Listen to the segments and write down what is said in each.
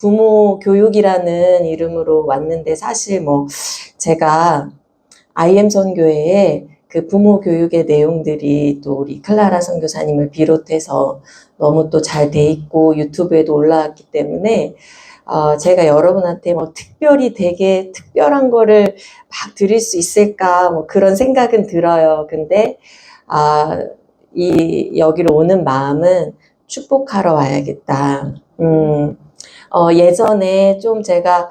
부모 교육이라는 이름으로 왔는데 사실 뭐 제가 IM 선교회에 그 부모 교육의 내용들이 또 우리 클라라 선교사님을 비롯해서 너무 또 잘 돼 있고 유튜브에도 올라왔기 때문에 제가 여러분한테 뭐 특별히 되게 특별한 거를 막 드릴 수 있을까 뭐 그런 생각은 들어요. 근데 여기로 오는 마음은 축복하러 와야겠다. 예전에 좀 제가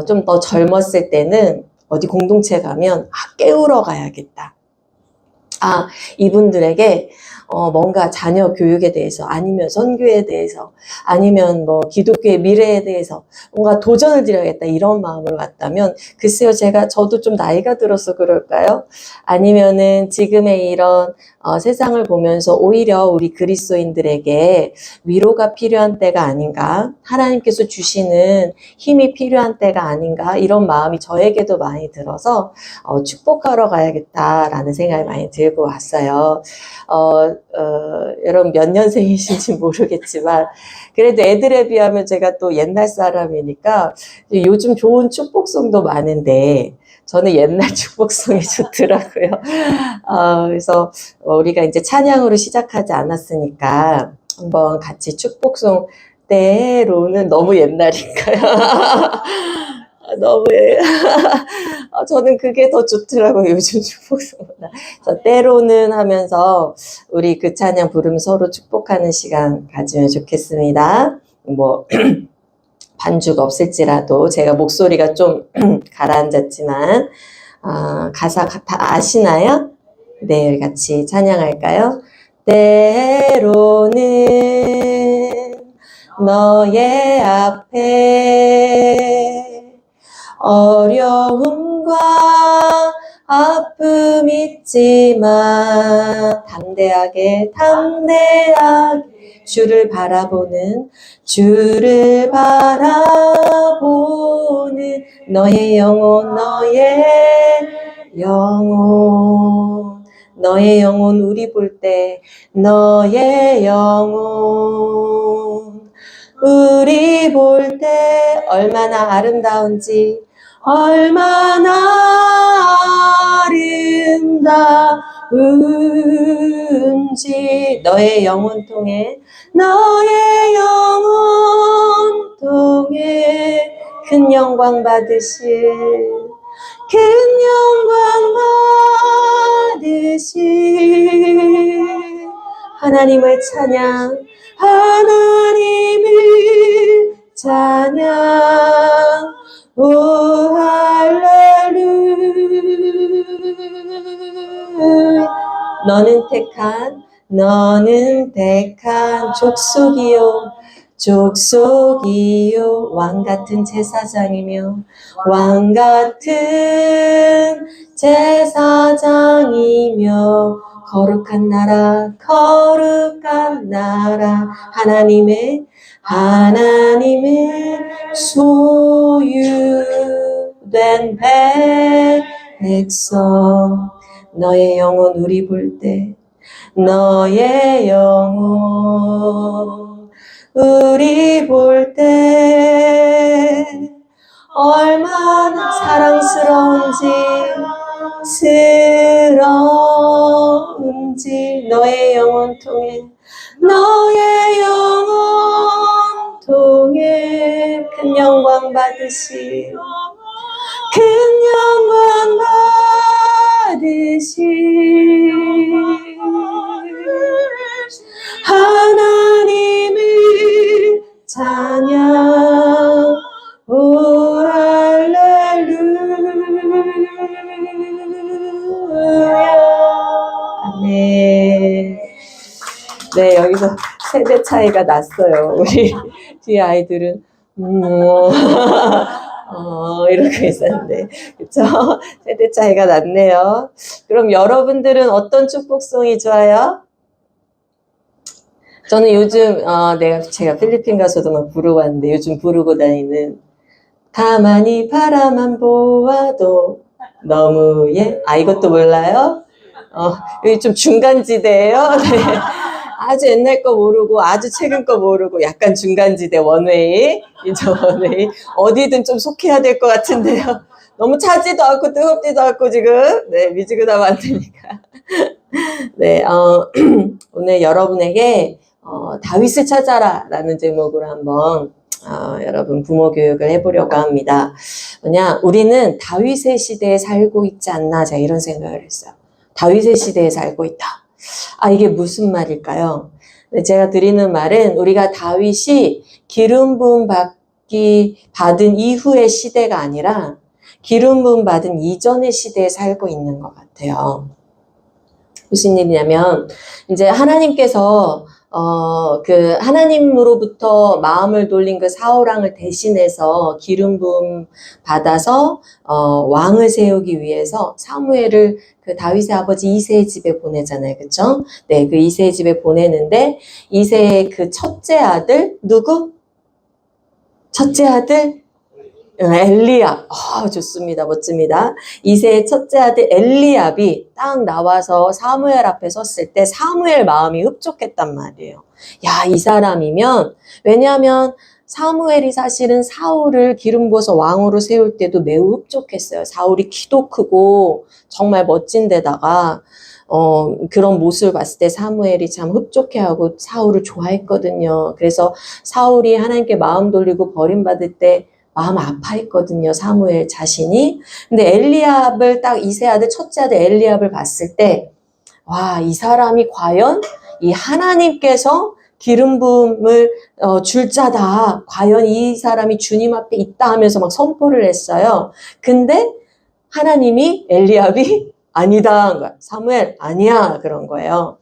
좀 더 젊었을 때는 어디 공동체 가면 깨우러 가야겠다. 이분들에게 뭔가 자녀 교육에 대해서 아니면 선교에 대해서 아니면 뭐 기독교의 미래에 대해서 뭔가 도전을 드려야겠다 이런 마음으로 왔다면 글쎄요 저도 좀 나이가 들어서 그럴까요? 아니면은 지금의 이런 세상을 보면서 오히려 우리 그리스도인들에게 위로가 필요한 때가 아닌가, 하나님께서 주시는 힘이 필요한 때가 아닌가 이런 마음이 저에게도 많이 들어서 축복하러 가야겠다라는 생각이 많이 들고 왔어요. 여러분 몇 년생이신지 모르겠지만 그래도 애들에 비하면 제가 또 옛날 사람이니까 요즘 좋은 축복송도 많은데 저는 옛날 축복송이 좋더라고요. 그래서 우리가 이제 찬양으로 시작하지 않았으니까 한번 같이 축복송 때로는 너무 옛날인가요? 너무 저는 그게 더 좋더라고요. 요즘 축복송보다. 때로는 하면서 우리 그 찬양 부르면 서로 축복하는 시간 가지면 좋겠습니다. 뭐 반주가 없을지라도 제가 목소리가 좀 가라앉았지만 가사 다 아시나요? 네, 같이 찬양할까요? 때로는 너의 앞에 어려움과 아픔 있지만 담대하게 주를 바라보는 너의 영혼 우리 볼 때 너의 영혼 우리 볼 때 얼마나 아름다운지 너의 영혼 통해 큰 영광 받으실 하나님을 찬양 오 할렐루야 너는 택한 족속이요 왕같은 제사장이며 거룩한 나라 하나님의 소유된 백성 너의 영혼 우리 볼 때 너의 영혼 우리 볼 때 얼마나 사랑스러운지 너의 영혼 통해 큰 영광 받으시 하나님을 찬양 오 할렐루야 아멘. 네, 여기서 세대 차이가 났어요. 우리 뒤에 아이들은 이렇게 있었는데 그쵸? 세대 차이가 났네요. 그럼 여러분들은 어떤 축복송이 좋아요? 저는 요즘 제가 필리핀 가서도 막 부르고 왔는데 요즘 부르고 다니는 가만히 바라만 보아도 너무 이것도 몰라요? 여기 좀 중간지대예요. 네. 아주 옛날 거 모르고 아주 최근 거 모르고 약간 중간지대 원웨이, 이제 원웨이 어디든 좀 속해야 될 것 같은데요. 너무 차지도 않고 뜨겁지도 않고 지금 네 미지근하면 안 되니까 네 오늘 여러분에게 다윗을 찾아라라는 제목으로 한번 여러분 부모 교육을 해보려고 합니다. 우리는 다윗의 시대에 살고 있지 않나 제가 이런 생각을 했어요. 다윗의 시대에 살고 있다. 이게 무슨 말일까요? 제가 드리는 말은 우리가 다윗이 기름 부음 받은 이후의 시대가 아니라 기름 부음 받은 이전의 시대에 살고 있는 것 같아요. 무슨 일이냐면 이제 하나님께서 그 하나님으로부터 마음을 돌린 그 사울왕을 대신해서 기름 부음 받아서 왕을 세우기 위해서 사무엘을 그 다윗의 아버지 이새의 집에 보내잖아요. 그렇죠? 네, 그 이새의 집에 보내는데 이새의 그 첫째 아들 누구? 첫째 아들 엘리압. 좋습니다. 멋집니다. 이새의 첫째 아들 엘리압이 딱 나와서 사무엘 앞에 섰을 때 사무엘 마음이 흡족했단 말이에요. 야, 이 사람이면, 왜냐하면 사무엘이 사실은 사울을 기름 부어서 왕으로 세울 때도 매우 흡족했어요. 사울이 키도 크고 정말 멋진 데다가 그런 모습을 봤을 때 사무엘이 참 흡족해하고 사울을 좋아했거든요. 그래서 사울이 하나님께 마음 돌리고 버림받을 때 마음 아파했거든요. 사무엘 자신이. 근데 엘리압을 딱 이새 아들 첫째 아들 엘리압을 봤을 때 와, 이 사람이 과연 이 하나님께서 기름 부음을 줄 자다. 과연 이 사람이 주님 앞에 있다 하면서 막 선포를 했어요. 근데 하나님이 엘리압이 아니다 한 거야. 사무엘 아니야 그런 거예요.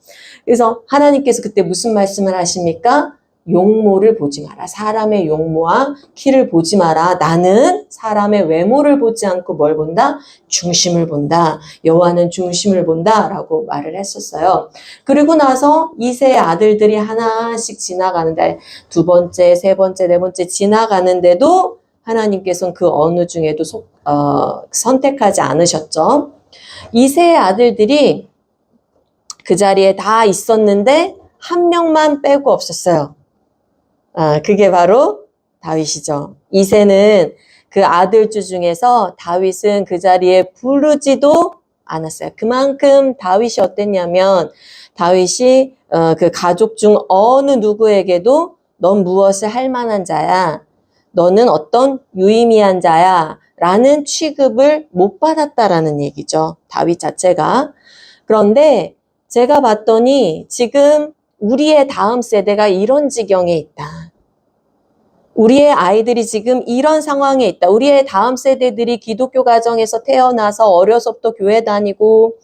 그래서 하나님께서 그때 무슨 말씀을 하십니까? 용모를 보지 마라. 사람의 용모와 키를 보지 마라. 나는 사람의 외모를 보지 않고 뭘 본다? 중심을 본다. 여호와는 중심을 본다. 라고 말을 했었어요. 그리고 나서 이새의 아들들이 하나씩 지나가는데 두 번째, 세 번째, 네 번째 지나가는데도 하나님께서는 그 어느 중에도 선택하지 않으셨죠. 이새의 아들들이 그 자리에 다 있었는데 한 명만 빼고 없었어요. 그게 바로 다윗이죠. 이새는 그 아들주 중에서 다윗은 그 자리에 부르지도 않았어요. 그만큼 다윗이 어땠냐면 다윗이 그 가족 중 어느 누구에게도 넌 무엇을 할 만한 자야. 너는 어떤 유의미한 자야. 라는 취급을 못 받았다라는 얘기죠. 다윗 자체가. 그런데 제가 봤더니 지금 우리의 다음 세대가 이런 지경에 있다. 우리의 아이들이 지금 이런 상황에 있다. 우리의 다음 세대들이 기독교 가정에서 태어나서 어려서부터 교회 다니고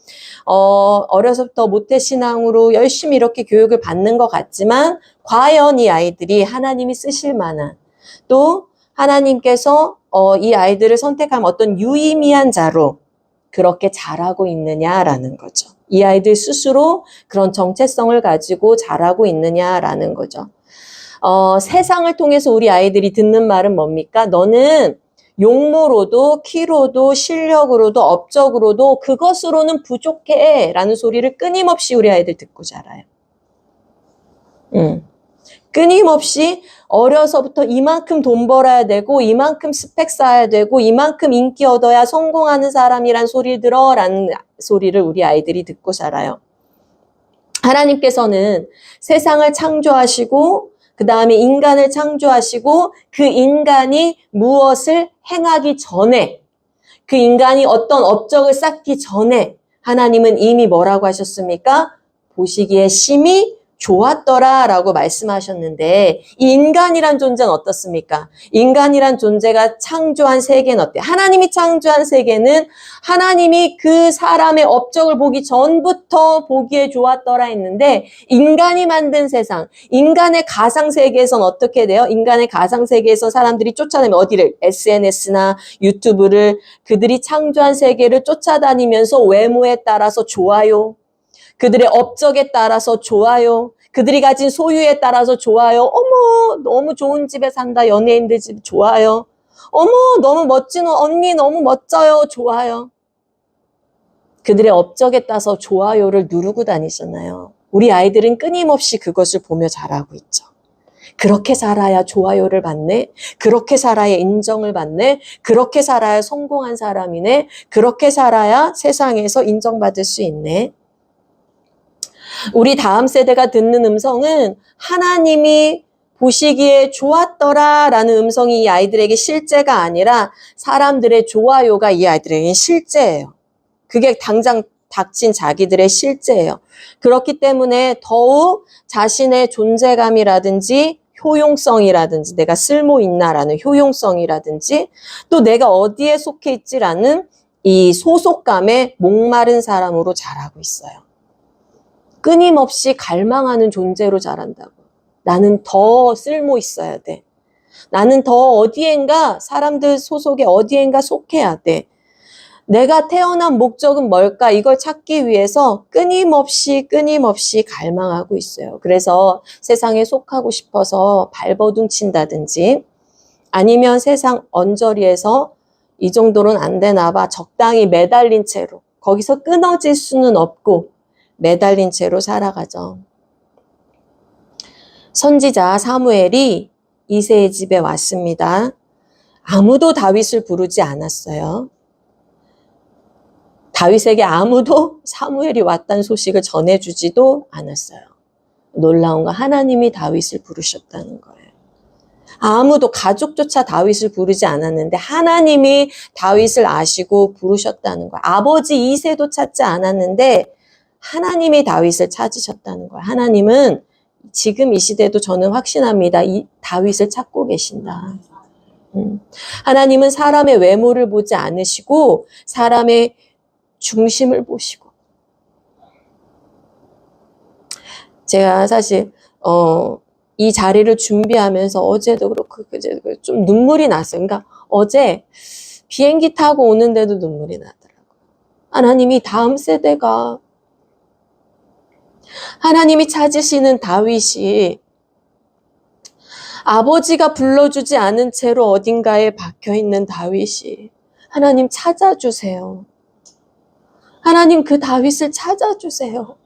어려서부터 모태신앙으로 열심히 이렇게 교육을 받는 것 같지만 과연 이 아이들이 하나님이 쓰실 만한 또 하나님께서 이 아이들을 선택하면 어떤 유의미한 자로 그렇게 자라고 있느냐라는 거죠. 이 아이들 스스로 그런 정체성을 가지고 자라고 있느냐라는 거죠. 세상을 통해서 우리 아이들이 듣는 말은 뭡니까? 너는 용모로도 키로도 실력으로도 업적으로도 그것으로는 부족해 라는 소리를 끊임없이 우리 아이들 듣고 자라요. 끊임없이 어려서부터 이만큼 돈 벌어야 되고 이만큼 스펙 쌓아야 되고 이만큼 인기 얻어야 성공하는 사람이란 소리를 들어 라는 소리를 우리 아이들이 듣고 자라요. 하나님께서는 세상을 창조하시고 그 다음에 인간을 창조하시고 그 인간이 무엇을 행하기 전에 그 인간이 어떤 업적을 쌓기 전에 하나님은 이미 뭐라고 하셨습니까? 보시기에 심히 좋았더라 라고 말씀하셨는데 이 인간이란 존재는 어떻습니까? 인간이란 존재가 창조한 세계는 어때요? 하나님이 창조한 세계는 하나님이 그 사람의 업적을 보기 전부터 보기에 좋았더라 했는데 인간이 만든 세상, 인간의 가상세계에선 어떻게 돼요? 인간의 가상세계에서 사람들이 쫓아내면 어디를? SNS나 유튜브를 그들이 창조한 세계를 쫓아다니면서 외모에 따라서 좋아요. 그들의 업적에 따라서 좋아요. 그들이 가진 소유에 따라서 좋아요. 어머, 너무 좋은 집에 산다. 연예인들 집 좋아요. 어머, 너무 멋진 언니 너무 멋져요. 좋아요. 그들의 업적에 따라서 좋아요를 누르고 다니잖아요. 우리 아이들은 끊임없이 그것을 보며 자라고 있죠. 그렇게 살아야 좋아요를 받네. 그렇게 살아야 인정을 받네. 그렇게 살아야 성공한 사람이네. 그렇게 살아야 세상에서 인정받을 수 있네. 우리 다음 세대가 듣는 음성은 하나님이 보시기에 좋았더라 라는 음성이 이 아이들에게 실제가 아니라 사람들의 좋아요가 이 아이들에게 실제예요. 그게 당장 닥친 자기들의 실제예요. 그렇기 때문에 더욱 자신의 존재감이라든지 효용성이라든지 내가 쓸모 있나라는 효용성이라든지 또 내가 어디에 속해 있지라는 이 소속감에 목마른 사람으로 자라고 있어요. 끊임없이 갈망하는 존재로 자란다고. 나는 더 쓸모 있어야 돼. 나는 더 어디엔가 사람들 소속에 어디엔가 속해야 돼. 내가 태어난 목적은 뭘까? 이걸 찾기 위해서 끊임없이 갈망하고 있어요. 그래서 세상에 속하고 싶어서 발버둥 친다든지 아니면 세상 언저리에서 이 정도는 안 되나 봐. 적당히 매달린 채로. 거기서 끊어질 수는 없고 매달린 채로 살아가죠. 선지자 사무엘이 이새의 집에 왔습니다. 아무도 다윗을 부르지 않았어요. 다윗에게 아무도 사무엘이 왔다는 소식을 전해주지도 않았어요. 놀라운 건 하나님이 다윗을 부르셨다는 거예요. 아무도 가족조차 다윗을 부르지 않았는데 하나님이 다윗을 아시고 부르셨다는 거예요. 아버지 이새도 찾지 않았는데 하나님이 다윗을 찾으셨다는 거예요. 하나님은 지금 이 시대도 저는 확신합니다. 이 다윗을 찾고 계신다. 하나님은 사람의 외모를 보지 않으시고 사람의 중심을 보시고. 제가 사실 이 자리를 준비하면서 어제도 그렇고 좀 눈물이 났어요. 그러니까 어제 비행기 타고 오는데도 눈물이 나더라고요. 하나님이 다음 세대가 하나님이 찾으시는 다윗이 아버지가 불러주지 않은 채로 어딘가에 박혀있는 다윗이 하나님 찾아주세요. 하나님 그 다윗을 찾아주세요.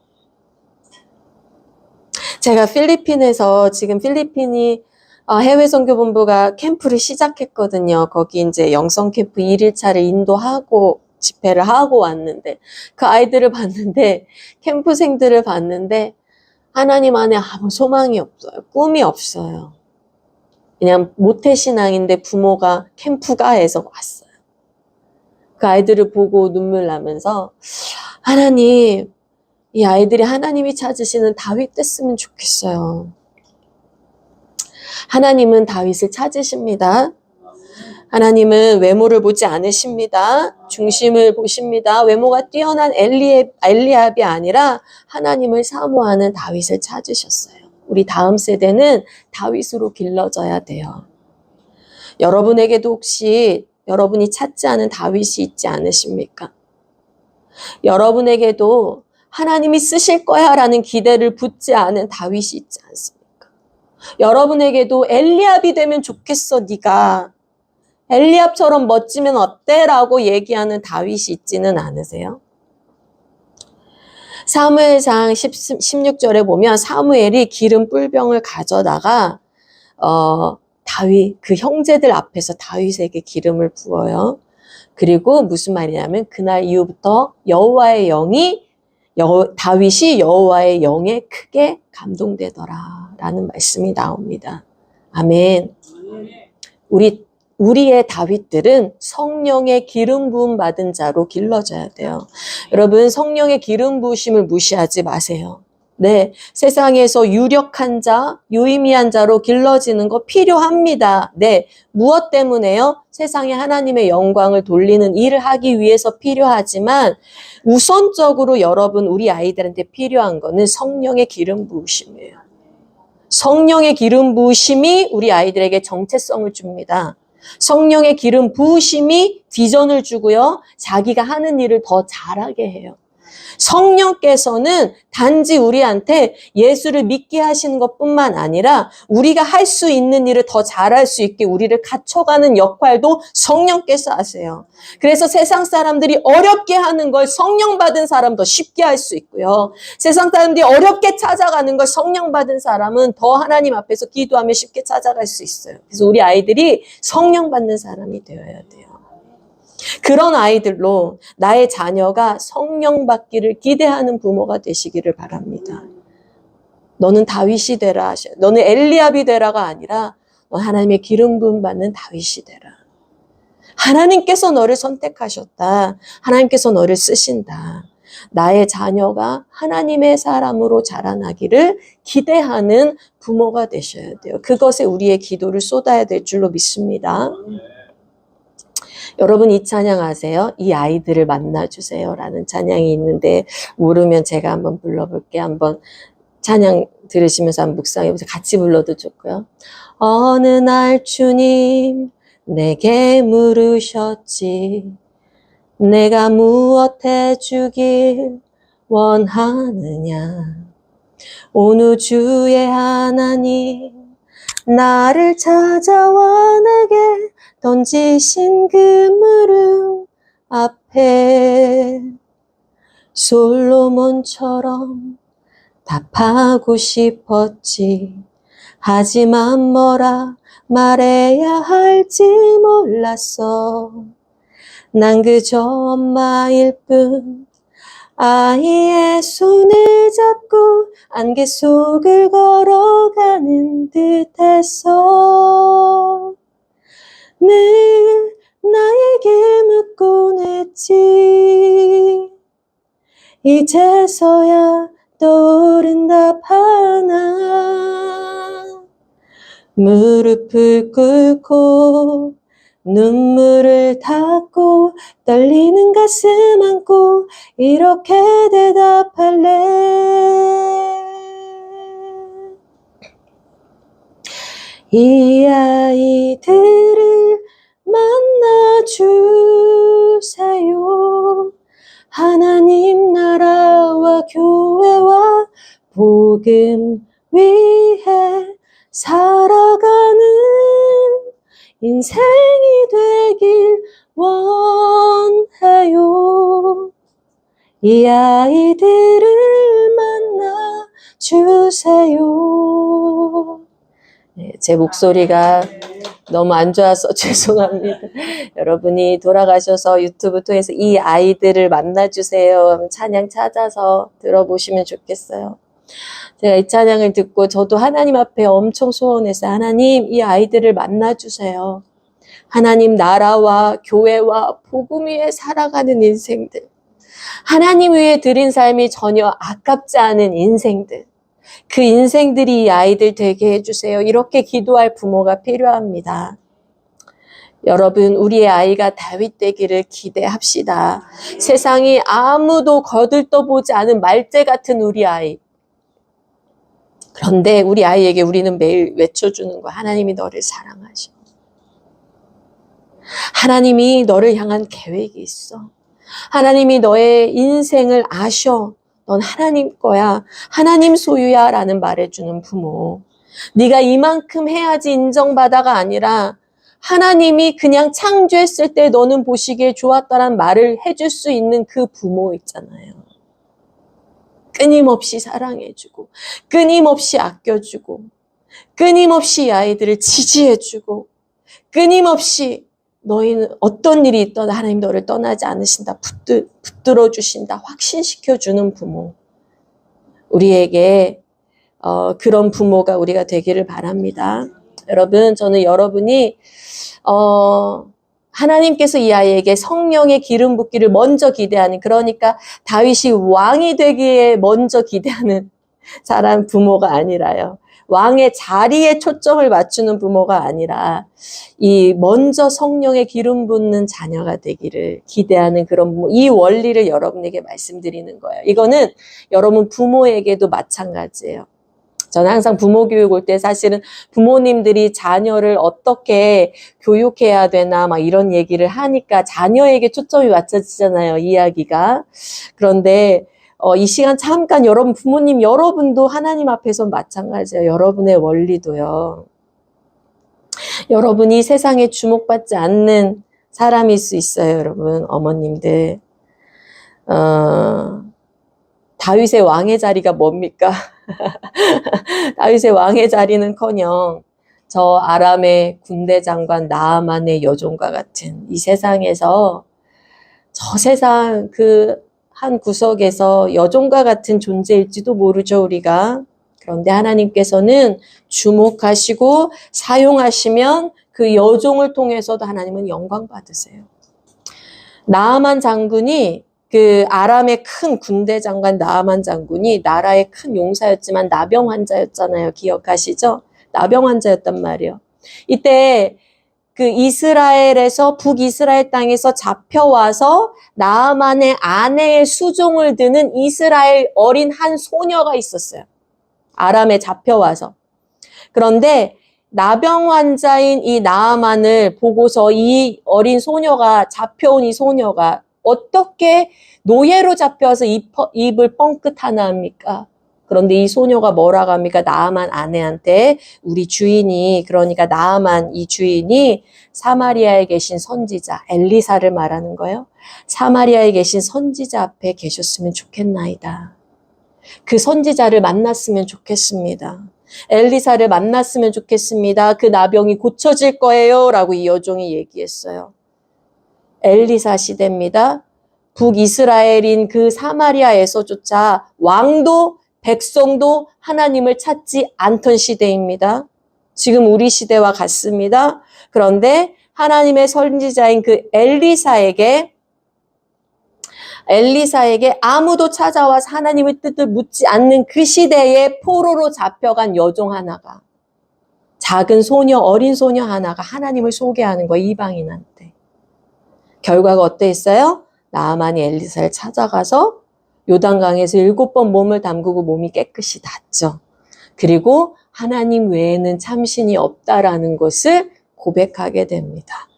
제가 필리핀에서 지금 필리핀이 해외 선교본부가 캠프를 시작했거든요. 거기 이제 영성 캠프 1일차를 인도하고 집회를 하고 왔는데 그 아이들을 봤는데 캠프생들을 봤는데 하나님 안에 아무 소망이 없어요. 꿈이 없어요. 그냥 모태신앙인데 부모가 캠프가 해서 왔어요. 그 아이들을 보고 눈물 나면서 하나님, 이 아이들이 하나님이 찾으시는 다윗 됐으면 좋겠어요. 하나님은 다윗을 찾으십니다. 하나님은 외모를 보지 않으십니다. 중심을 보십니다. 외모가 뛰어난 엘리압이 아니라 하나님을 사모하는 다윗을 찾으셨어요. 우리 다음 세대는 다윗으로 길러져야 돼요. 여러분에게도 혹시 여러분이 찾지 않은 다윗이 있지 않으십니까? 여러분에게도 하나님이 쓰실 거야 라는 기대를 붙지 않은 다윗이 있지 않습니까? 여러분에게도 엘리압이 되면 좋겠어 네가. 엘리압처럼 멋지면 어때? 라고 얘기하는 다윗이 있지는 않으세요? 사무엘상 16절에 보면 사무엘이 기름 뿔병을 가져다가 다윗 그 형제들 앞에서 다윗에게 기름을 부어요. 그리고 무슨 말이냐면 그날 이후부터 여호와의 영이 다윗이 여호와의 영에 크게 감동되더라 라는 말씀이 나옵니다. 아멘. 우리의 다윗들은 성령의 기름 부음 받은 자로 길러져야 돼요. 여러분 성령의 기름 부으심을 무시하지 마세요. 네, 세상에서 유력한 자, 유의미한 자로 길러지는 거 필요합니다. 네, 무엇 때문에요? 세상에 하나님의 영광을 돌리는 일을 하기 위해서 필요하지만 우선적으로 여러분 우리 아이들한테 필요한 거는 성령의 기름 부으심이에요. 성령의 기름 부으심이 우리 아이들에게 정체성을 줍니다. 성령의 기름 부으심이 비전을 주고요. 자기가 하는 일을 더 잘하게 해요. 성령께서는 단지 우리한테 예수를 믿게 하시는 것뿐만 아니라 우리가 할 수 있는 일을 더 잘할 수 있게 우리를 갖춰가는 역할도 성령께서 하세요. 그래서 세상 사람들이 어렵게 하는 걸 성령 받은 사람 더 쉽게 할 수 있고요. 세상 사람들이 어렵게 찾아가는 걸 성령 받은 사람은 더 하나님 앞에서 기도하며 쉽게 찾아갈 수 있어요. 그래서 우리 아이들이 성령 받는 사람이 되어야 돼요. 그런 아이들로 나의 자녀가 성령 받기를 기대하는 부모가 되시기를 바랍니다. 너는 다윗이 되라 하셔요. 너는 엘리압이 되라가 아니라 너 하나님의 기름 부음 받는 다윗이 되라. 하나님께서 너를 선택하셨다. 하나님께서 너를 쓰신다. 나의 자녀가 하나님의 사람으로 자라나기를 기대하는 부모가 되셔야 돼요. 그것에 우리의 기도를 쏟아야 될 줄로 믿습니다. 여러분 이 찬양 아세요? 이 아이들을 만나주세요 라는 찬양이 있는데 모르면 제가 한번 불러볼게요. 한번 찬양 들으시면서 한번 묵상해보세요. 같이 불러도 좋고요. 어느 날 주님 내게 물으셨지 내가 무엇 해주길 원하느냐 온 우주의 하나님 나를 찾아와 내게 던지신 그 물음 앞에 솔로몬처럼 답하고 싶었지 하지만 뭐라 말해야 할지 몰랐어 난 그저 엄마일 뿐 아이의 손을 잡고 안개 속을 걸어가는 듯했어 늘 나에게 묻곤 했지 이제서야 떠오른 답 하나 무릎을 꿇고 눈물을 닦고 떨리는 가슴 안고 이렇게 대답할래 이 아이들을 만나주세요 하나님 나라와 교회와 복음 위해 살아가는 인생이 되길 원해요 이 아이들을 만나주세요 네, 제 목소리가 너무 안 좋아서 죄송합니다. 여러분이 돌아가셔서 유튜브 통해서 이 아이들을 만나주세요. 찬양 찾아서 들어보시면 좋겠어요. 제가 이 찬양을 듣고 저도 하나님 앞에 엄청 소원했어요. 하나님 이 아이들을 만나주세요. 하나님 나라와 교회와 복음 위에 살아가는 인생들. 하나님 위에 드린 삶이 전혀 아깝지 않은 인생들. 그 인생들이 이 아이들 되게 해주세요. 이렇게 기도할 부모가 필요합니다. 여러분 우리의 아이가 다윗 되기를 기대합시다. 세상이 아무도 거들떠보지 않은 말재 같은 우리 아이. 그런데 우리 아이에게 우리는 매일 외쳐주는 거야. 하나님이 너를 사랑하셔. 하나님이 너를 향한 계획이 있어. 하나님이 너의 인생을 아셔. 넌 하나님 거야. 하나님 소유야 라는 말해주는 부모. 네가 이만큼 해야지 인정받아가 아니라 하나님이 그냥 창조했을 때 너는 보시기에 좋았다라는 말을 해줄 수 있는 그 부모 있잖아요. 끊임없이 사랑해주고 끊임없이 아껴주고 끊임없이 이 아이들을 지지해주고 끊임없이 너희는 어떤 일이 있더라도 하나님 너를 떠나지 않으신다. 붙들어 주신다. 확신시켜주는 부모. 우리에게 그런 부모가 우리가 되기를 바랍니다. 여러분 저는 여러분이 하나님께서 이 아이에게 성령의 기름 붓기를 먼저 기대하는 그러니까 다윗이 왕이 되기에 먼저 기대하는 사람 부모가 아니라요. 왕의 자리에 초점을 맞추는 부모가 아니라 이 먼저 성령의 기름 붓는 자녀가 되기를 기대하는 그런 부모. 이 원리를 여러분에게 말씀드리는 거예요. 이거는 여러분 부모에게도 마찬가지예요. 저는 항상 부모 교육 올 때 사실은 부모님들이 자녀를 어떻게 교육해야 되나 막 이런 얘기를 하니까 자녀에게 초점이 맞춰지잖아요, 이야기가. 그런데 이 시간 잠깐 여러분 부모님 여러분도 하나님 앞에서 마찬가지예요. 여러분의 원리도요. 여러분이 세상에 주목받지 않는 사람일 수 있어요, 여러분. 어머님들. 다윗의 왕의 자리가 뭡니까? 다윗의 왕의 자리는커녕 저 아람의 군대 장관 나아만의 여종과 같은 이 세상에서 저 세상 그 한 구석에서 여종과 같은 존재일지도 모르죠, 우리가. 그런데 하나님께서는 주목하시고 사용하시면 그 여종을 통해서도 하나님은 영광 받으세요. 나아만 장군이 그 아람의 큰 군대 장관 나아만 장군이 나라의 큰 용사였지만 나병 환자였잖아요. 기억하시죠? 나병 환자였단 말이에요. 이때 그 이스라엘에서 북이스라엘 땅에서 잡혀와서 나아만의 아내의 수종을 드는 이스라엘 어린 한 소녀가 있었어요. 아람에 잡혀와서. 그런데 나병 환자인 이 나아만을 보고서 이 어린 소녀가 잡혀온 이 소녀가 어떻게 노예로 잡혀와서 입을 뻥끗 하나 합니까? 그런데 이 소녀가 뭐라고 합니까? 나아만 아내한테 우리 주인이 그러니까 나아만 이 주인이 사마리아에 계신 선지자 엘리사를 말하는 거예요. 사마리아에 계신 선지자 앞에 계셨으면 좋겠나이다. 그 선지자를 만났으면 좋겠습니다. 엘리사를 만났으면 좋겠습니다. 그 나병이 고쳐질 거예요. 라고 이 여종이 얘기했어요. 엘리사 시대입니다. 북이스라엘인 그 사마리아에서조차 왕도 백성도 하나님을 찾지 않던 시대입니다. 지금 우리 시대와 같습니다. 그런데 하나님의 선지자인 그 엘리사에게 아무도 찾아와서 하나님의 뜻을 묻지 않는 그 시대에 포로로 잡혀간 여종 하나가 작은 소녀, 어린 소녀 하나가 하나님을 소개하는 거예요. 이방인한테. 결과가 어땠어요? 나아만이 엘리사를 찾아가서 요단강에서 7번 몸을 담그고 몸이 깨끗이 닿죠. 그리고 하나님 외에는 참신이 없다라는 것을 고백하게 됩니다.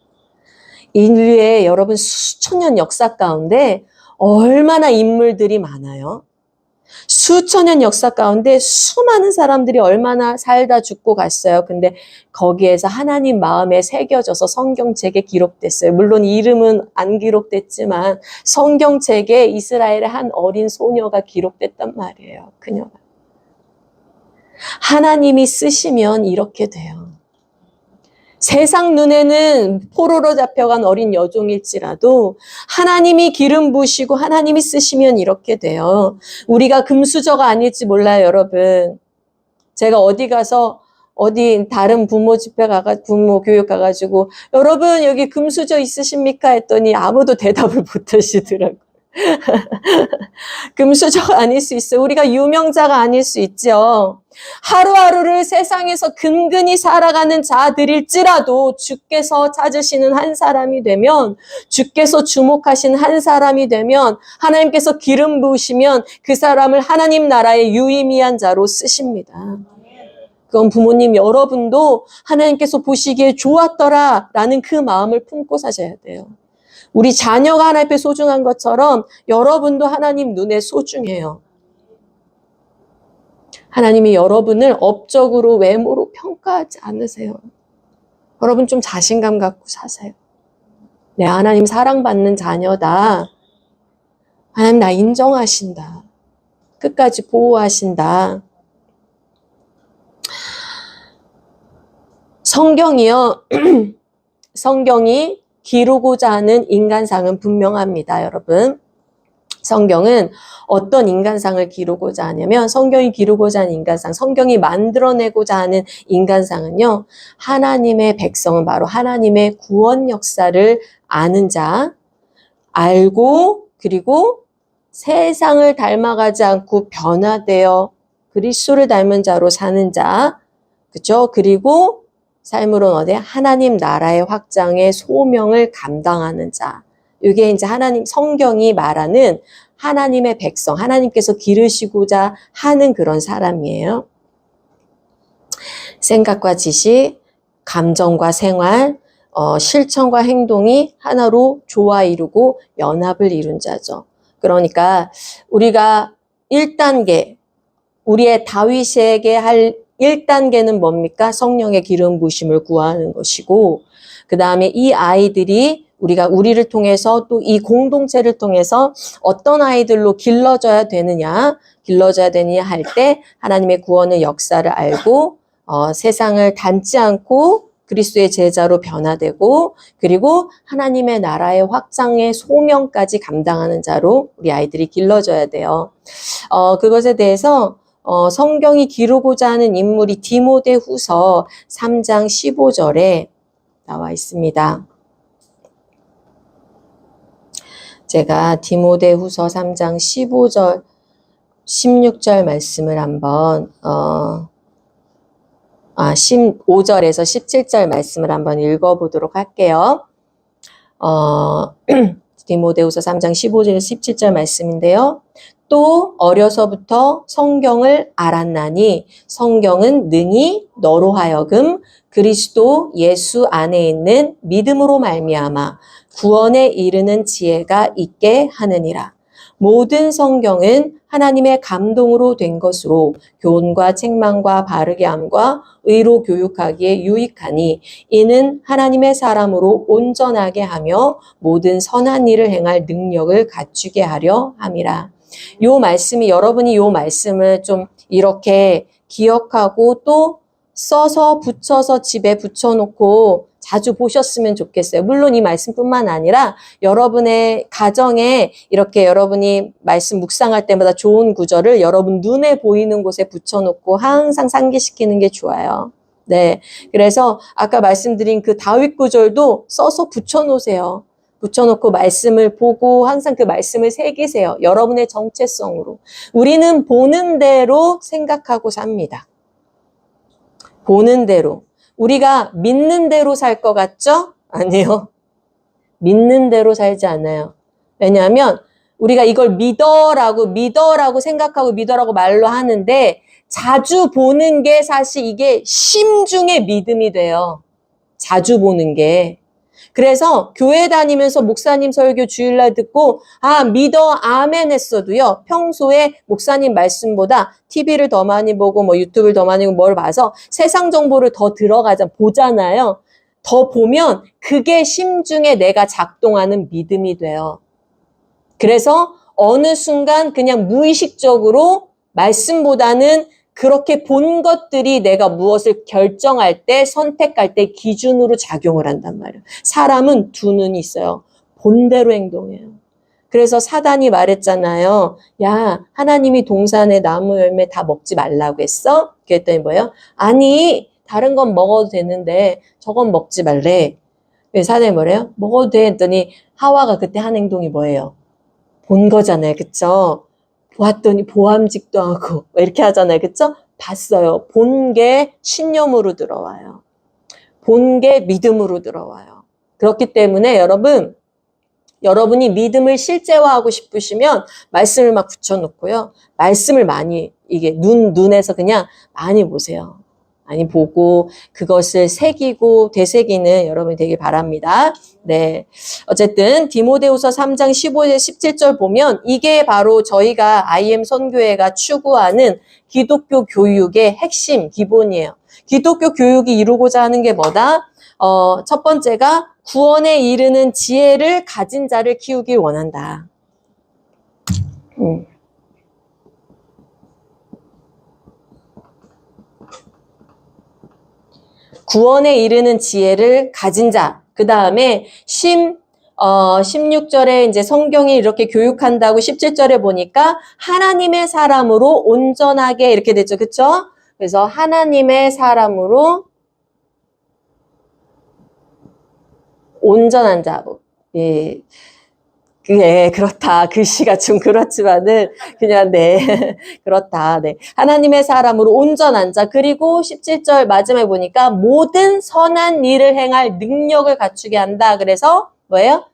인류의 여러분 수천 년 역사 가운데 얼마나 인물들이 많아요. 수천 년 역사 가운데 수많은 사람들이 얼마나 살다 죽고 갔어요. 근데 거기에서 하나님 마음에 새겨져서 성경책에 기록됐어요. 물론 이름은 안 기록됐지만 성경책에 이스라엘의 한 어린 소녀가 기록됐단 말이에요. 그녀가. 하나님이 쓰시면 이렇게 돼요. 세상 눈에는 포로로 잡혀간 어린 여종일지라도 하나님이 기름 부으시고 하나님이 쓰시면 이렇게 돼요. 우리가 금수저가 아닐지 몰라요, 여러분. 제가 어디 가서 다른 부모 집회 부모 교육 가가지고 여러분 여기 금수저 있으십니까? 했더니 아무도 대답을 못 하시더라고요. 금수저가 아닐 수 있어요. 우리가 유명자가 아닐 수 있죠. 하루하루를 세상에서 근근히 살아가는 자들일지라도 주께서 찾으시는 한 사람이 되면, 주께서 주목하신 한 사람이 되면, 하나님께서 기름 부으시면 그 사람을 하나님 나라의 유의미한 자로 쓰십니다. 그건 부모님 여러분도 하나님께서 보시기에 좋았더라 라는 그 마음을 품고 사셔야 돼요. 우리 자녀가 하나님 앞에 소중한 것처럼 여러분도 하나님 눈에 소중해요. 하나님이 여러분을 업적으로 외모로 평가하지 않으세요. 여러분 좀 자신감 갖고 사세요. 내 하나님 사랑받는 자녀다. 하나님 나 인정하신다. 끝까지 보호하신다. 성경이요. 성경이 기르고자 하는 인간상은 분명합니다, 여러분. 성경은 어떤 인간상을 기르고자 하냐면 성경이 기르고자 하는 인간상, 성경이 만들어내고자 하는 인간상은요. 하나님의 백성은 바로 하나님의 구원 역사를 아는 자, 알고 그리고 세상을 닮아가지 않고 변화되어 그리스도를 닮은 자로 사는 자, 그렇죠? 그리고 삶으로는 어디 하나님 나라의 확장의 소명을 감당하는 자. 이게 이제 하나님 성경이 말하는 하나님의 백성, 하나님께서 기르시고자 하는 그런 사람이에요. 생각과 지식, 감정과 생활, 실천과 행동이 하나로 조화 이루고 연합을 이룬 자죠. 그러니까 우리가 1단계, 우리의 다윗에게 할 1단계는 뭡니까? 성령의 기름 부으심을 구하는 것이고, 그 다음에 이 아이들이 우리를 통해서 또 이 공동체를 통해서 어떤 아이들로 길러져야 되느냐 할 때 하나님의 구원의 역사를 알고 세상을 닮지 않고 그리스도의 제자로 변화되고, 그리고 하나님의 나라의 확장의 소명까지 감당하는 자로 우리 아이들이 길러져야 돼요. 그것에 대해서 성경이 기르고자 하는 인물이 디모데후서 3장 15절에 나와 있습니다. 제가 디모데후서 3장 15절, 16절 말씀을 한번 15절에서 17절 말씀을 한번 읽어보도록 할게요. 디모데후서 3장 15절에서 17절 말씀인데요. 또 어려서부터 성경을 알았나니 성경은 능히 너로 하여금 그리스도 예수 안에 있는 믿음으로 말미암아 구원에 이르는 지혜가 있게 하느니라. 모든 성경은 하나님의 감동으로 된 것으로 교훈과 책망과 바르게 함과 의로 교육하기에 유익하니 이는 하나님의 사람으로 온전하게 하며 모든 선한 일을 행할 능력을 갖추게 하려 함이라. 요 말씀이, 여러분이 요 말씀을 좀 이렇게 기억하고 또 써서 붙여서 집에 붙여놓고 자주 보셨으면 좋겠어요. 물론 이 말씀뿐만 아니라 여러분의 가정에 이렇게 여러분이 말씀 묵상할 때마다 좋은 구절을 여러분 눈에 보이는 곳에 붙여놓고 항상 상기시키는 게 좋아요. 네, 그래서 아까 말씀드린 그 다윗 구절도 써서 붙여놓으세요. 붙여놓고 말씀을 보고 항상 그 말씀을 새기세요. 여러분의 정체성으로. 우리는 보는 대로 생각하고 삽니다. 보는 대로. 우리가 믿는 대로 살 것 같죠? 아니요. 믿는 대로 살지 않아요. 왜냐하면 우리가 이걸 믿어라고 생각하고 믿어라고 말로 하는데 자주 보는 게 사실 이게 심중의 믿음이 돼요. 자주 보는 게. 그래서 교회 다니면서 목사님 설교 주일날 듣고 믿어 아멘 했어도요. 평소에 목사님 말씀보다 TV를 더 많이 보고 뭐 유튜브를 더 많이 보고 뭘 봐서 세상 정보를 더 보잖아요. 더 보면 그게 심중에 내가 작동하는 믿음이 돼요. 그래서 어느 순간 그냥 무의식적으로 말씀보다는 그렇게 본 것들이 내가 무엇을 결정할 때, 선택할 때 기준으로 작용을 한단 말이에요. 사람은 두 눈이 있어요. 본대로 행동해요. 그래서 사단이 말했잖아요. 야, 하나님이 동산의 나무 열매 다 먹지 말라고 했어? 그랬더니 뭐예요? 아니, 다른 건 먹어도 되는데 저건 먹지 말래. 사단이 뭐래요? 먹어도 돼. 했더니 하와가 그때 한 행동이 뭐예요? 본 거잖아요. 그쵸? 보았더니 보암직도 하고 이렇게 하잖아요. 그쵸? 봤어요. 본 게 신념으로 들어와요. 본 게 믿음으로 들어와요. 그렇기 때문에 여러분이 믿음을 실제화하고 싶으시면 말씀을 막 붙여놓고요. 말씀을 많이 이게 눈에서 그냥 많이 보세요. 많이 보고 그것을 새기고 되새기는 여러분이 되길 바랍니다. 네. 어쨌든 디모데후서 3장 15절 17절 보면 이게 바로 저희가 IM 선교회가 추구하는 기독교 교육의 핵심 기본이에요. 기독교 교육이 이루고자 하는 게 뭐다? 첫 번째가 구원에 이르는 지혜를 가진 자를 키우길 원한다. 구원에 이르는 지혜를 가진 자. 그 다음에 16절에 이제 성경이 이렇게 교육한다고 17절에 보니까 하나님의 사람으로 온전하게 이렇게 됐죠. 그쵸? 그래서 하나님의 사람으로 온전한 자. 예. 그렇다. 글씨가 좀 그렇지만은, 그냥, 네. 그렇다. 네. 하나님의 사람으로 온전한 자. 그리고 17절 마지막에 보니까 모든 선한 일을 행할 능력을 갖추게 한다. 그래서, 뭐예요?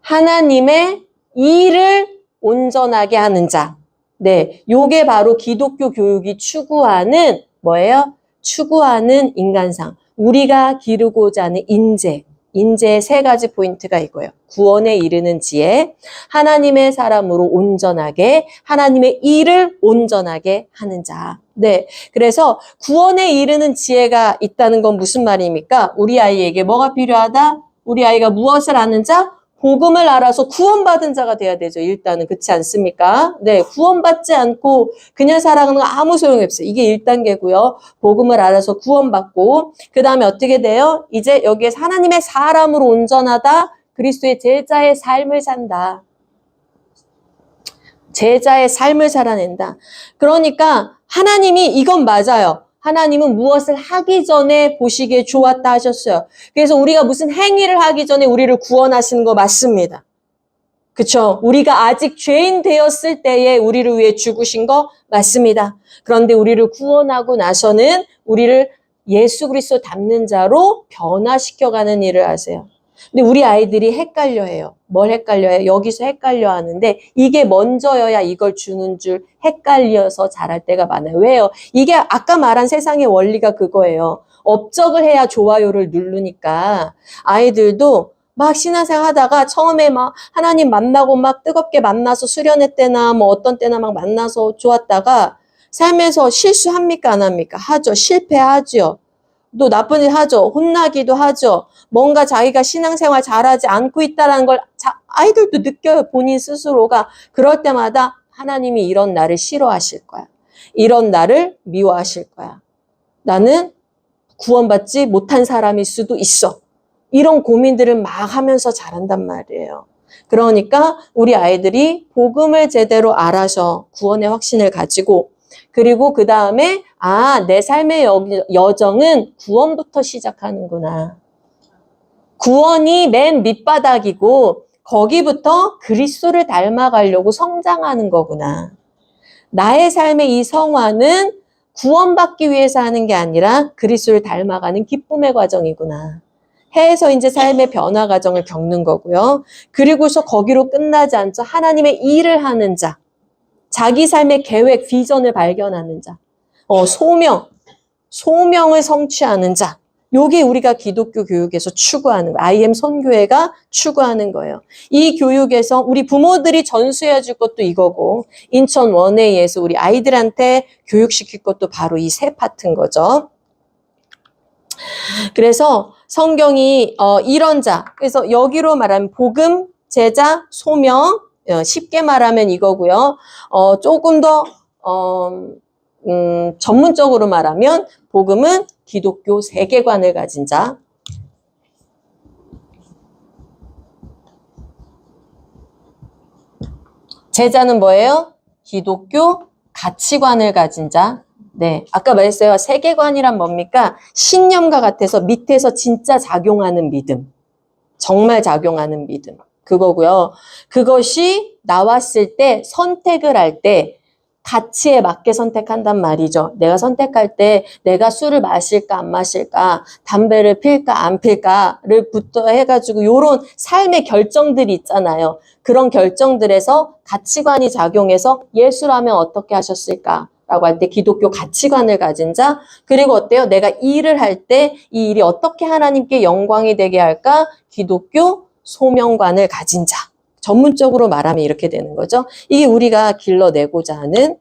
하나님의 일을 온전하게 하는 자. 네. 요게 바로 기독교 교육이 추구하는, 뭐예요? 추구하는 인간상, 우리가 기르고자 하는 인재의 세 가지 포인트가 이거예요. 구원에 이르는 지혜, 하나님의 사람으로 온전하게, 하나님의 일을 온전하게 하는 자. 네. 그래서 구원에 이르는 지혜가 있다는 건 무슨 말입니까? 우리 아이에게 뭐가 필요하다? 우리 아이가 무엇을 아는 자? 복음을 알아서 구원받은 자가 돼야 되죠. 일단은. 그렇지 않습니까? 네. 구원받지 않고 그냥 살아가는 거 아무 소용이 없어요. 이게 1단계고요. 복음을 알아서 구원받고 그 다음에 어떻게 돼요? 이제 여기에서 하나님의 사람으로 온전하다. 그리스도의 제자의 삶을 산다. 제자의 삶을 살아낸다. 그러니까 하나님이 이건 맞아요. 하나님은 무엇을 하기 전에 보시기에 좋았다 하셨어요. 그래서 우리가 무슨 행위를 하기 전에 우리를 구원하시는 거 맞습니다. 그렇죠? 우리가 아직 죄인 되었을 때에 우리를 위해 죽으신 거 맞습니다. 그런데 우리를 구원하고 나서는 우리를 예수 그리스도 닮는 자로 변화시켜가는 일을 하세요. 근데 우리 아이들이 헷갈려해요. 뭘 헷갈려해요? 여기서 헷갈려 하는데 이게 먼저여야 이걸 주는 줄 헷갈려서 잘할 때가 많아요. 왜요? 이게 아까 말한 세상의 원리가 그거예요. 업적을 해야 좋아요를 누르니까 아이들도 막 신앙생활 하다가 처음에 막 하나님 만나고 막 뜨겁게 만나서 수련회 때나 뭐 어떤 때나 막 만나서 좋았다가 삶에서 실수합니까? 안 합니까? 하죠. 실패하죠. 또 나쁜 일 하죠. 혼나기도 하죠. 뭔가 자기가 신앙생활 잘하지 않고 있다는 걸 아이들도 느껴요. 본인 스스로가. 그럴 때마다 하나님이 이런 나를 싫어하실 거야. 이런 나를 미워하실 거야. 나는 구원받지 못한 사람일 수도 있어. 이런 고민들을 막 하면서 자란단 말이에요. 그러니까 우리 아이들이 복음을 제대로 알아서 구원의 확신을 가지고 그리고 그 다음에 내 삶의 여정은 구원부터 시작하는구나. 구원이 맨 밑바닥이고 거기부터 그리스도를 닮아가려고 성장하는 거구나. 나의 삶의 이 성화는 구원받기 위해서 하는 게 아니라 그리스도를 닮아가는 기쁨의 과정이구나. 해서 이제 삶의 변화 과정을 겪는 거고요. 그리고서 거기로 끝나지 않죠. 하나님의 일을 하는 자. 자기 삶의 계획, 비전을 발견하는 자. 소명을 성취하는 자. 요게 우리가 기독교 교육에서 추구하는 거예요. IM 선교회가 추구하는 거예요. 이 교육에서 우리 부모들이 전수해야 줄 것도 이거고 인천 원회에서 우리 아이들한테 교육시킬 것도 바로 이 세 파트인 거죠. 그래서 성경이 이런 자. 그래서 여기로 말하면 복음, 제자, 소명. 쉽게 말하면 이거고요. 조금 더 전문적으로 말하면 복음은 기독교 세계관을 가진 자. 제자는 뭐예요? 기독교 가치관을 가진 자. 네, 아까 말했어요. 세계관이란 뭡니까? 신념과 같아서 밑에서 진짜 작용하는 믿음. 정말 작용하는 믿음. 그거고요. 그것이 나왔을 때 선택을 할 때 가치에 맞게 선택한단 말이죠. 내가 선택할 때 내가 술을 마실까 안 마실까, 담배를 필까 안 필까를 부터 해가지고 이런 삶의 결정들이 있잖아요. 그런 결정들에서 가치관이 작용해서 예수라면 어떻게 하셨을까? 라고 할 때 기독교 가치관을 가진 자. 그리고 어때요? 내가 일을 할 때 이 일이 어떻게 하나님께 영광이 되게 할까? 기독교 소명관을 가진 자. 전문적으로 말하면 이렇게 되는 거죠. 이게 우리가 길러내고자 하는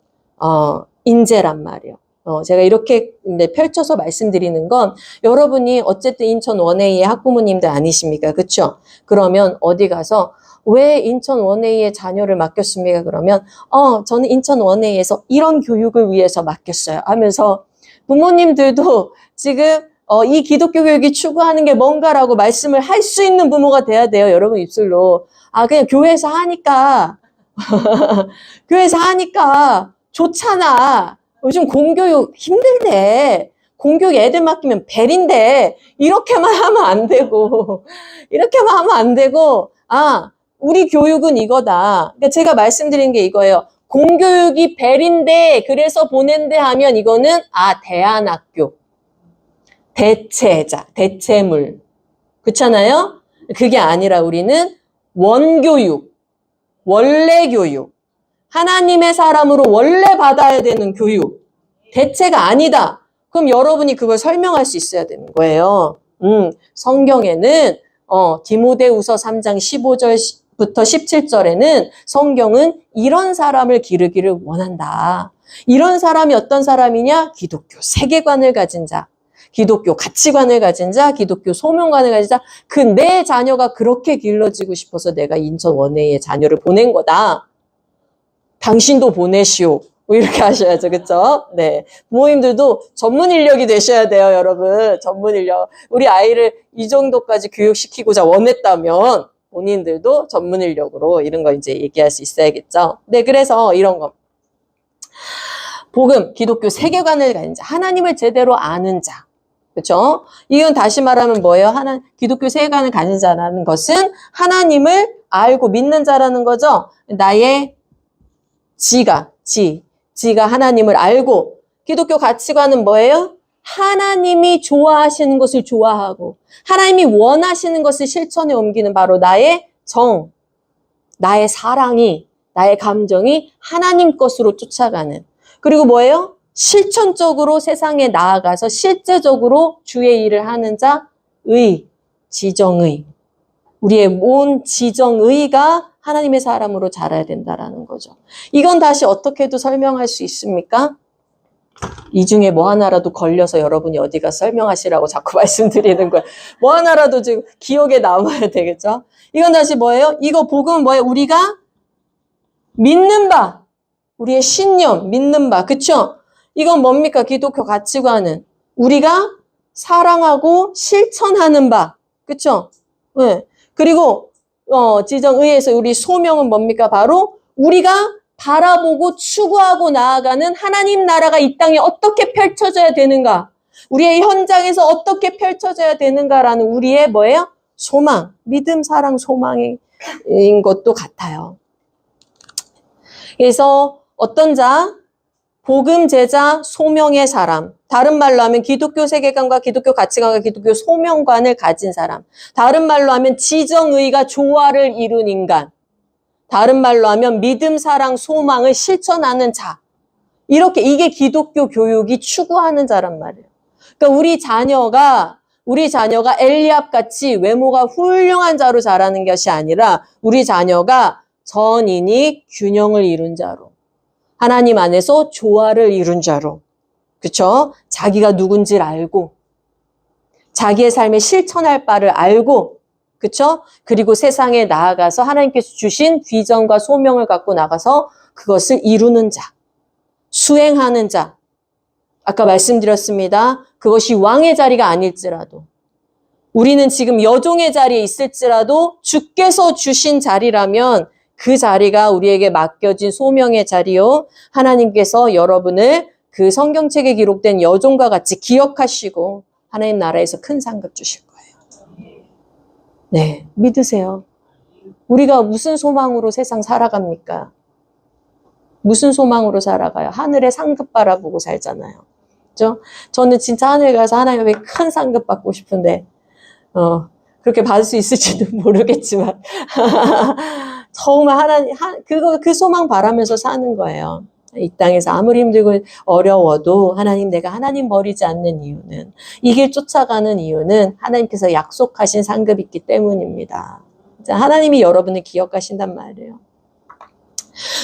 인재란 말이에요. 제가 이렇게 펼쳐서 말씀드리는 건 여러분이 어쨌든 인천 원A의 학부모님들 아니십니까? 그렇죠? 그러면 어디 가서 왜 인천 원A의 자녀를 맡겼습니까? 그러면 저는 인천 원A에서 이런 교육을 위해서 맡겼어요 하면서 부모님들도 지금 이 기독교 교육이 추구하는 게 뭔가라고 말씀을 할 수 있는 부모가 돼야 돼요. 여러분 입술로. 그냥 교회에서 하니까 교회에서 하니까 좋잖아. 요즘 공교육 힘들대. 공교육 애들 맡기면 벨인데 이렇게만 하면 안 되고 이렇게만 하면 안 되고 우리 교육은 이거다. 그러니까 제가 말씀드린 게 이거예요. 공교육이 벨인데 그래서 보낸대 하면 이거는 대안학교. 대체자, 대체물. 그렇잖아요? 그게 아니라 우리는 원교육, 원래 교육. 하나님의 사람으로 원래 받아야 되는 교육. 대체가 아니다. 그럼 여러분이 그걸 설명할 수 있어야 되는 거예요. 성경에는 디모데후서 3장 15절부터 17절에는 성경은 이런 사람을 기르기를 원한다. 이런 사람이 어떤 사람이냐? 기독교 세계관을 가진 자, 기독교 가치관을 가진 자, 기독교 소명관을 가진 자. 그 내 자녀가 그렇게 길러지고 싶어서 내가 인천 원회에 자녀를 보낸 거다. 당신도 보내시오. 뭐 이렇게 하셔야죠. 그렇죠? 네. 부모님들도 전문 인력이 되셔야 돼요, 여러분. 전문 인력. 우리 아이를 이 정도까지 교육시키고자 원했다면 본인들도 전문 인력으로 이런 거 이제 얘기할 수 있어야겠죠. 네, 그래서 이런 거. 복음, 기독교 세계관을 가진 자, 하나님을 제대로 아는 자. 그렇죠? 이건 다시 말하면 뭐예요? 기독교 세계관을 가진 자라는 것은 하나님을 알고 믿는 자라는 거죠. 나의 지가 하나님을 알고, 기독교 가치관은 뭐예요? 하나님이 좋아하시는 것을 좋아하고 하나님이 원하시는 것을 실천에 옮기는 바로 나의 나의 사랑이, 나의 감정이 하나님 것으로 쫓아가는. 그리고 뭐예요? 실천적으로 세상에 나아가서 실제적으로 주의 일을 하는 자, 지정의. 우리의 온 지정의가 하나님의 사람으로 자라야 된다라는 거죠. 이건 다시 어떻게도 설명할 수 있습니까? 이 중에 뭐 하나라도 걸려서 여러분이 어디가 설명하시라고 자꾸 말씀드리는 거예요. 뭐 하나라도 지금 기억에 남아야 되겠죠? 이건 다시 뭐예요? 이거 복음은 뭐예요? 우리가 믿는 바, 우리의 신념, 믿는 바, 그쵸? 이건 뭡니까? 기독교 가치관은 우리가 사랑하고 실천하는 바, 그쵸? 네. 그리고 지정의에서 우리 소명은 뭡니까? 바로 우리가 바라보고 추구하고 나아가는 하나님 나라가 이 땅에 어떻게 펼쳐져야 되는가? 우리의 현장에서 어떻게 펼쳐져야 되는가라는 우리의 뭐예요? 소망, 믿음, 사랑, 소망인 것도 같아요. 그래서 어떤 자? 복음, 제자, 소명의 사람. 다른 말로 하면 기독교 세계관과 기독교 가치관과 기독교 소명관을 가진 사람. 다른 말로 하면 지정의가 조화를 이룬 인간. 다른 말로 하면 믿음, 사랑, 소망을 실천하는 자. 이게 기독교 교육이 추구하는 자란 말이에요. 그러니까 우리 자녀가 엘리압 같이 외모가 훌륭한 자로 자라는 것이 아니라 우리 자녀가 전인이 균형을 이룬 자로. 하나님 안에서 조화를 이룬 자로. 그쵸? 자기가 누군지를 알고, 자기의 삶에 실천할 바를 알고, 그쵸? 그리고 세상에 나아가서 하나님께서 주신 비전과 소명을 갖고 나가서 그것을 이루는 자, 수행하는 자. 아까 말씀드렸습니다. 그것이 왕의 자리가 아닐지라도, 우리는 지금 여종의 자리에 있을지라도 주께서 주신 자리라면 그 자리가 우리에게 맡겨진 소명의 자리요. 하나님께서 여러분을 그 성경책에 기록된 여종과 같이 기억하시고 하나님 나라에서 큰 상급 주실 거예요. 네, 믿으세요. 우리가 무슨 소망으로 세상 살아갑니까? 무슨 소망으로 살아가요? 하늘의 상급 바라보고 살잖아요. 그죠? 저는 진짜 하늘 가서 하나님의 큰 상급 받고 싶은데 그렇게 받을 수 있을지도 모르겠지만 정말 그 소망 바라면서 사는 거예요. 이 땅에서 아무리 힘들고 어려워도 내가 하나님 버리지 않는 이유는, 이 길 쫓아가는 이유는 하나님께서 약속하신 상급이 있기 때문입니다. 하나님이 여러분을 기억하신단 말이에요.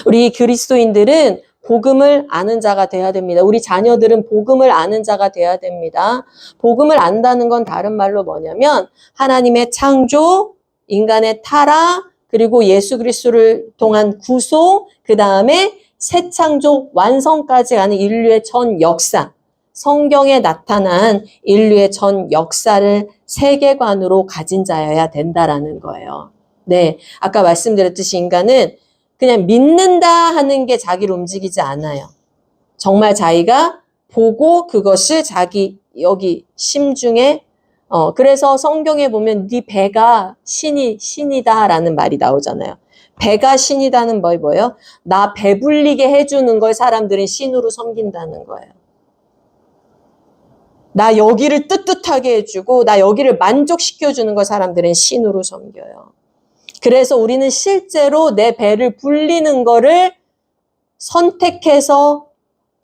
우리 그리스도인들은 복음을 아는 자가 돼야 됩니다. 우리 자녀들은 복음을 아는 자가 돼야 됩니다. 복음을 안다는 건 다른 말로 뭐냐면 하나님의 창조, 인간의 타락, 그리고 예수 그리스도를 통한 구속, 그 다음에 새 창조 완성까지 가는 인류의 전 역사, 성경에 나타난 인류의 전 역사를 세계관으로 가진 자여야 된다라는 거예요. 네, 아까 말씀드렸듯이 인간은 그냥 믿는다 하는 게 자기를 움직이지 않아요. 정말 자기가 보고 그것을 자기 여기 심중에 그래서 성경에 보면 네 배가 신이다라는 말이 나오잖아요. 배가 신이다는 뭐예요? 나 배불리게 해주는 걸 사람들은 신으로 섬긴다는 거예요. 나 여기를 뜨뜻하게 해주고 나 여기를 만족시켜주는 걸 사람들은 신으로 섬겨요. 그래서 우리는 실제로 내 배를 불리는 거를 선택해서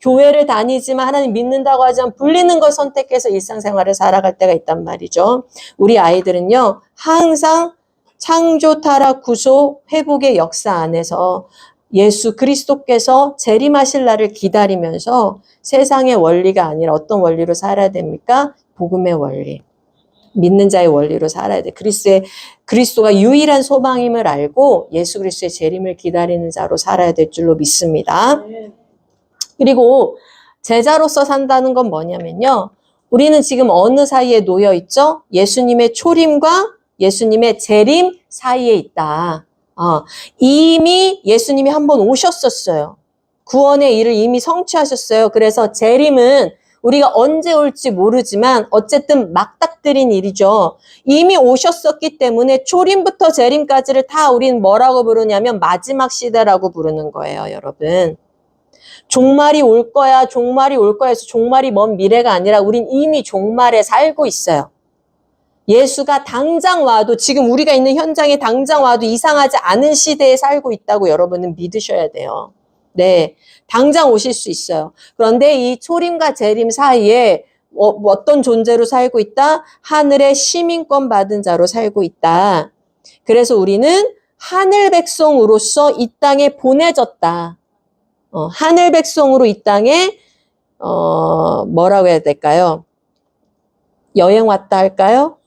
교회를 다니지만 하나님 믿는다고 하지만 불리는 걸 선택해서 일상생활을 살아갈 때가 있단 말이죠. 우리 아이들은요, 항상 창조, 타락, 구속, 회복의 역사 안에서 예수 그리스도께서 재림하실 날을 기다리면서 세상의 원리가 아니라 어떤 원리로 살아야 됩니까? 복음의 원리. 믿는 자의 원리로 살아야 돼. 그리스도가 유일한 소망임을 알고 예수 그리스도의 재림을 기다리는 자로 살아야 될 줄로 믿습니다. 그리고 제자로서 산다는 건 뭐냐면요. 우리는 지금 어느 사이에 놓여 있죠? 예수님의 초림과 예수님의 재림 사이에 있다. 이미 예수님이 한번 오셨었어요. 구원의 일을 이미 성취하셨어요. 그래서 재림은 우리가 언제 올지 모르지만 어쨌든 막닥들인 일이죠. 이미 오셨었기 때문에 초림부터 재림까지를 다 우리는 뭐라고 부르냐면 마지막 시대라고 부르는 거예요, 여러분. 종말이 올 거야, 종말이 올 거야 해서 종말이 먼 미래가 아니라 우린 이미 종말에 살고 있어요. 예수가 당장 와도, 지금 우리가 있는 현장에 당장 와도 이상하지 않은 시대에 살고 있다고 여러분은 믿으셔야 돼요. 네, 당장 오실 수 있어요. 그런데 이 초림과 재림 사이에 어떤 존재로 살고 있다? 하늘의 시민권 받은 자로 살고 있다. 그래서 우리는 하늘 백성으로서 이 땅에 보내졌다. 하늘 백성으로 이 땅에 뭐라고 해야 될까요? 여행 왔다 할까요?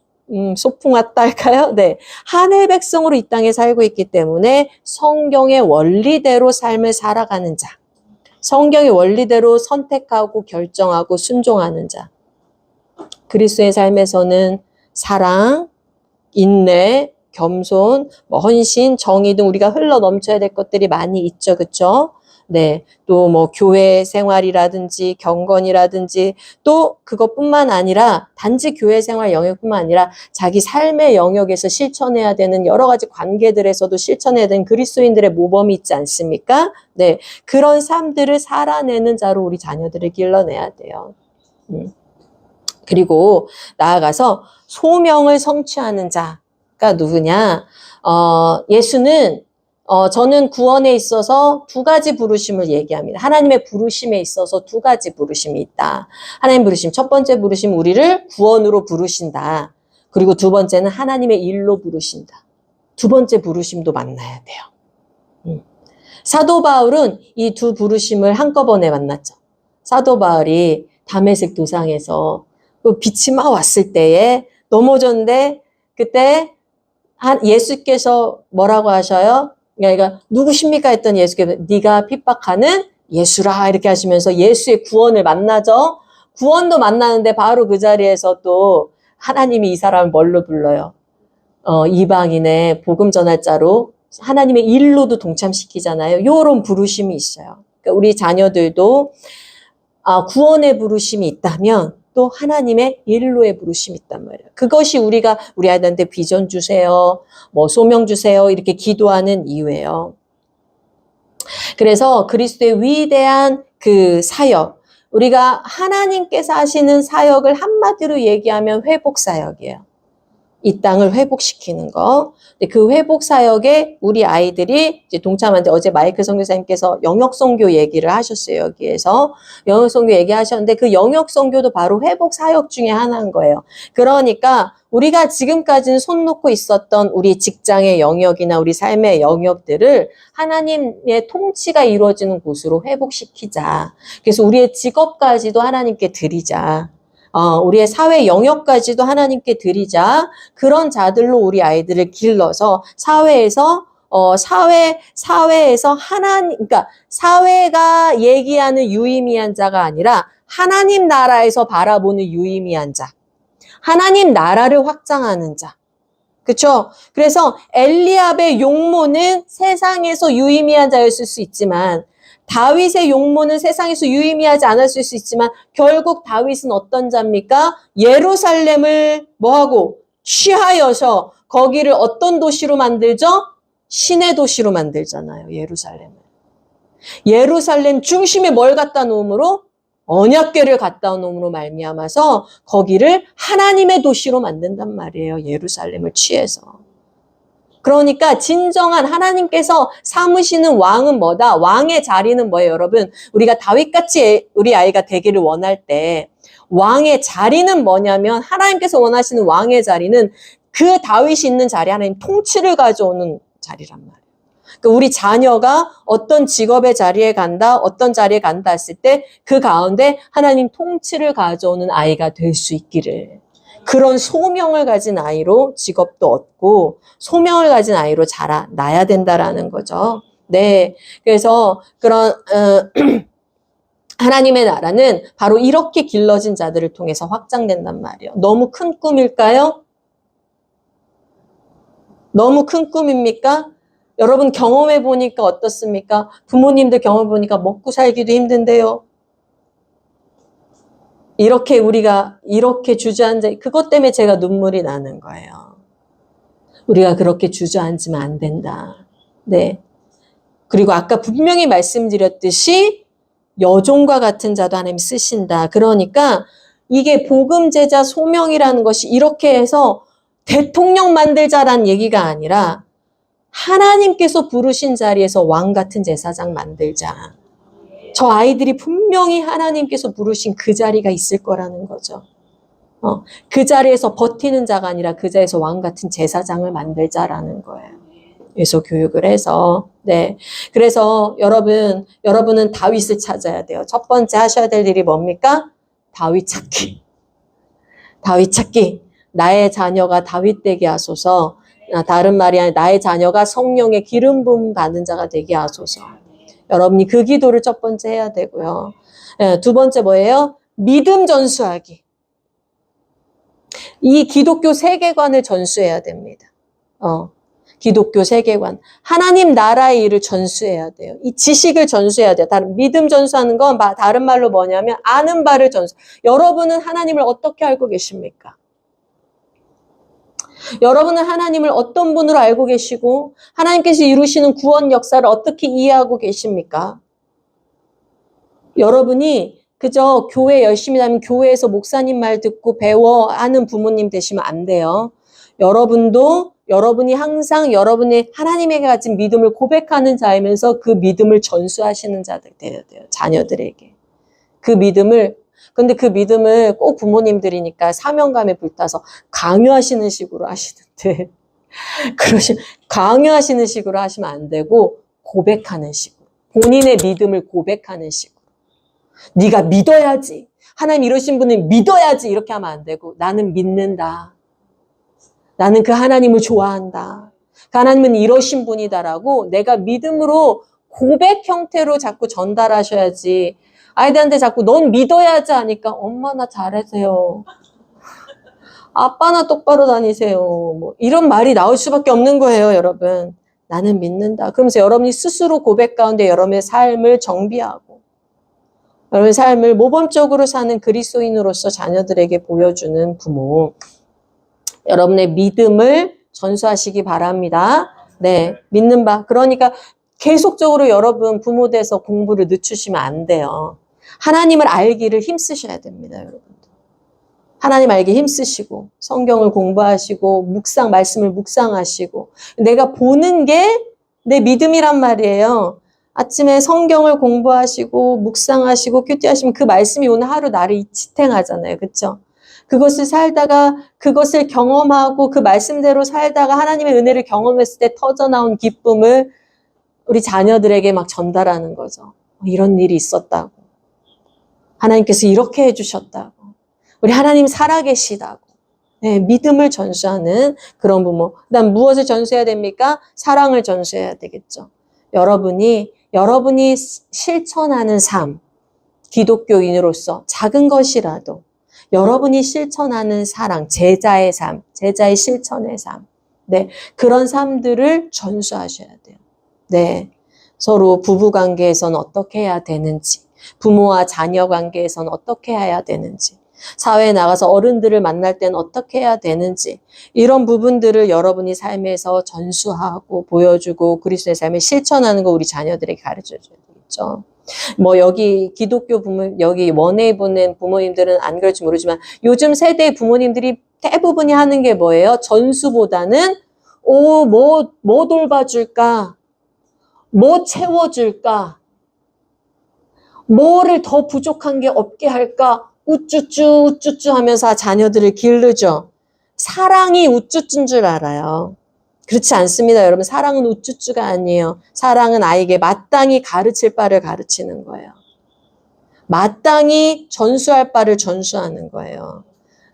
소풍 왔다 할까요? 네. 하늘 백성으로 이 땅에 살고 있기 때문에 성경의 원리대로 삶을 살아가는 자. 성경의 원리대로 선택하고 결정하고 순종하는 자. 그리스도의 삶에서는 사랑, 인내, 겸손, 헌신, 정의 등 우리가 흘러 넘쳐야 될 것들이 많이 있죠. 그렇죠? 네. 또 뭐 교회 생활이라든지 경건이라든지 또 그것뿐만 아니라 단지 교회 생활 영역뿐만 아니라 자기 삶의 영역에서 실천해야 되는 여러 가지 관계들에서도 실천해야 되는 그리스도인들의 모범이 있지 않습니까? 네. 그런 삶들을 살아내는 자로 우리 자녀들을 길러내야 돼요. 그리고 나아가서 소명을 성취하는 자가 누구냐? 예수는 저는 구원에 있어서 두 가지 부르심을 얘기합니다. 하나님의 부르심에 있어서 두 가지 부르심이 있다. 하나님 부르심, 첫 번째 부르심 우리를 구원으로 부르신다. 그리고 두 번째는 하나님의 일로 부르신다. 두 번째 부르심도 만나야 돼요. 사도 바울은 이 두 부르심을 한꺼번에 만났죠. 사도 바울이 다메섹 도상에서 빛이 막 왔을 때에 넘어졌는데 그때 예수께서 뭐라고 하셔요? 그러니까 누구십니까 했더니 예수께서 네가 핍박하는 예수라 이렇게 하시면서 예수의 구원을 만나죠. 구원도 만나는데 바로 그 자리에서 또 하나님이 이 사람을 뭘로 불러요? 이방인의 복음 전할 자로 하나님의 일로도 동참시키잖아요. 이런 부르심이 있어요. 그러니까 우리 자녀들도 구원의 부르심이 있다면 또 하나님의 일로의 부르심이 있단 말이에요. 그것이 우리가 우리 아이들한테 비전 주세요, 뭐 소명 주세요 이렇게 기도하는 이유예요. 그래서 그리스도의 위대한 그 사역, 우리가 하나님께서 하시는 사역을 한마디로 얘기하면 회복 사역이에요. 이 땅을 회복시키는 거. 근데 그 회복 사역에 우리 아이들이 이제 동참하는데 어제 마이클 선교사님께서 영역 선교 얘기를 하셨어요. 여기에서 영역 선교 얘기하셨는데 그 영역 선교도 바로 회복 사역 중에 하나인 거예요. 그러니까 우리가 지금까지는 손 놓고 있었던 우리 직장의 영역이나 우리 삶의 영역들을 하나님의 통치가 이루어지는 곳으로 회복시키자. 그래서 우리의 직업까지도 하나님께 드리자. 우리의 사회 영역까지도 하나님께 드리자. 그런 자들로 우리 아이들을 길러서 사회에서 그러니까 사회가 얘기하는 유의미한 자가 아니라 하나님 나라에서 바라보는 유의미한 자. 하나님 나라를 확장하는 자. 그렇죠? 그래서 엘리압의 용모는 세상에서 유의미한 자였을 수 있지만 다윗의 용모는 세상에서 유의미하지 않았을 수 있지만 결국 다윗은 어떤 자입니까? 예루살렘을 뭐하고? 취하여서 거기를 어떤 도시로 만들죠? 신의 도시로 만들잖아요. 예루살렘을. 예루살렘 중심에 뭘 갖다 놓음으로? 언약궤를 갖다 놓음으로 말미암아서 거기를 하나님의 도시로 만든단 말이에요. 예루살렘을 취해서. 그러니까 진정한 하나님께서 삼으시는 왕은 뭐다? 왕의 자리는 뭐예요, 여러분? 우리가 다윗같이 우리 아이가 되기를 원할 때 왕의 자리는 뭐냐면 하나님께서 원하시는 왕의 자리는 그 다윗이 있는 자리, 하나님 통치를 가져오는 자리란 말이에요. 그러니까 우리 자녀가 어떤 직업의 자리에 간다, 어떤 자리에 간다 했을 때 그 가운데 하나님 통치를 가져오는 아이가 될 수 있기를. 그런 소명을 가진 아이로 직업도 얻고 소명을 가진 아이로 자라나야 된다라는 거죠. 네, 그래서 그런 하나님의 나라는 바로 이렇게 길러진 자들을 통해서 확장된단 말이에요. 너무 큰 꿈일까요? 너무 큰 꿈입니까? 여러분 경험해 보니까 어떻습니까? 부모님들 경험해 보니까 먹고 살기도 힘든데요. 이렇게 우리가 이렇게 주저앉아, 그것 때문에 제가 눈물이 나는 거예요. 우리가 그렇게 주저앉으면 안 된다. 네. 그리고 아까 분명히 말씀드렸듯이 여종과 같은 자도 하나님 쓰신다. 그러니까 이게 복음제자 소명이라는 것이 이렇게 해서 대통령 만들자라는 얘기가 아니라 하나님께서 부르신 자리에서 왕 같은 제사장 만들자. 저 아이들이 분명히 하나님께서 부르신 그 자리가 있을 거라는 거죠. 그 자리에서 버티는 자가 아니라 그 자리에서 왕 같은 제사장을 만들자라는 거예요. 그래서 교육을 해서, 네. 그래서 여러분은 다윗을 찾아야 돼요. 첫 번째 하셔야 될 일이 뭡니까? 다윗 찾기. 다윗 찾기. 나의 자녀가 다윗 되게 하소서. 다른 말이 아니라 나의 자녀가 성령의 기름 부음 받는 자가 되게 하소서. 여러분이 그 기도를 첫 번째 해야 되고요. 두 번째 뭐예요? 믿음 전수하기. 이 기독교 세계관을 전수해야 됩니다. 기독교 세계관. 하나님 나라의 일을 전수해야 돼요. 이 지식을 전수해야 돼요. 믿음 전수하는 건 다른 말로 뭐냐면 아는 바를 전수. 여러분은 하나님을 어떻게 알고 계십니까? 여러분은 하나님을 어떤 분으로 알고 계시고 하나님께서 이루시는 구원 역사를 어떻게 이해하고 계십니까? 여러분이 그저 교회 열심히 다니면 교회에서 목사님 말 듣고 배워하는 부모님 되시면 안 돼요. 여러분이 항상 여러분의 하나님에게 가진 믿음을 고백하는 자이면서 그 믿음을 전수하시는 자들 되어야 돼요. 자녀들에게. 근데 그 믿음을 꼭 부모님들이니까 사명감에 불타서 강요하시는 식으로 하시는데, 강요하시는 식으로 하시면 안 되고, 고백하는 식으로. 본인의 믿음을 고백하는 식으로. 네가 믿어야지. 하나님 이러신 분은 믿어야지. 이렇게 하면 안 되고, 나는 믿는다. 나는 그 하나님을 좋아한다. 그 하나님은 이러신 분이다라고 내가 믿음으로 고백 형태로 자꾸 전달하셔야지. 아이들한테 자꾸 넌 믿어야지 하니까 엄마나 잘하세요. 아빠나 똑바로 다니세요. 뭐 이런 말이 나올 수밖에 없는 거예요, 여러분. 나는 믿는다. 그러면서 여러분이 스스로 고백 가운데 여러분의 삶을 정비하고 여러분의 삶을 모범적으로 사는 그리스도인으로서 자녀들에게 보여주는 부모. 여러분의 믿음을 전수하시기 바랍니다. 네, 믿는 바. 그러니까 계속적으로 여러분 부모 돼서 공부를 늦추시면 안 돼요. 하나님을 알기를 힘쓰셔야 됩니다, 여러분. 하나님 알기 힘쓰시고 성경을 공부하시고 말씀을 묵상하시고 내가 보는 게 내 믿음이란 말이에요. 아침에 성경을 공부하시고 묵상하시고 큐티하시면 그 말씀이 오늘 하루 나를 지탱하잖아요. 그렇죠? 그것을 살다가 그것을 경험하고 그 말씀대로 살다가 하나님의 은혜를 경험했을 때 터져나온 기쁨을 우리 자녀들에게 막 전달하는 거죠. 이런 일이 있었다고. 하나님께서 이렇게 해주셨다고. 우리 하나님 살아계시다고. 네, 믿음을 전수하는 그런 부모. 그다음 무엇을 전수해야 됩니까? 사랑을 전수해야 되겠죠. 여러분이 실천하는 삶, 기독교인으로서 작은 것이라도 여러분이 실천하는 사랑, 제자의 삶, 제자의 실천의 삶. 네, 그런 삶들을 전수하셔야 돼요. 네, 서로 부부 관계에서는 어떻게 해야 되는지, 부모와 자녀 관계에서는 어떻게 해야 되는지, 사회에 나가서 어른들을 만날 때는 어떻게 해야 되는지, 이런 부분들을 여러분이 삶에서 전수하고 보여주고 그리스도의 삶을 실천하는 거 우리 자녀들에게 가르쳐줘야 되겠죠. 뭐 여기 기독교 여기 원에 보낸 부모님들은 안 그럴지 모르지만 요즘 세대의 부모님들이 대부분이 하는 게 뭐예요? 전수보다는 뭐 돌봐줄까? 뭐 채워줄까? 뭐를 더 부족한 게 없게 할까? 우쭈쭈 하면서 자녀들을 기르죠. 사랑이 우쭈쭈인 줄 알아요. 그렇지 않습니다, 여러분. 사랑은 우쭈쭈가 아니에요. 사랑은 아이에게 마땅히 가르칠 바를 가르치는 거예요. 마땅히 전수할 바를 전수하는 거예요.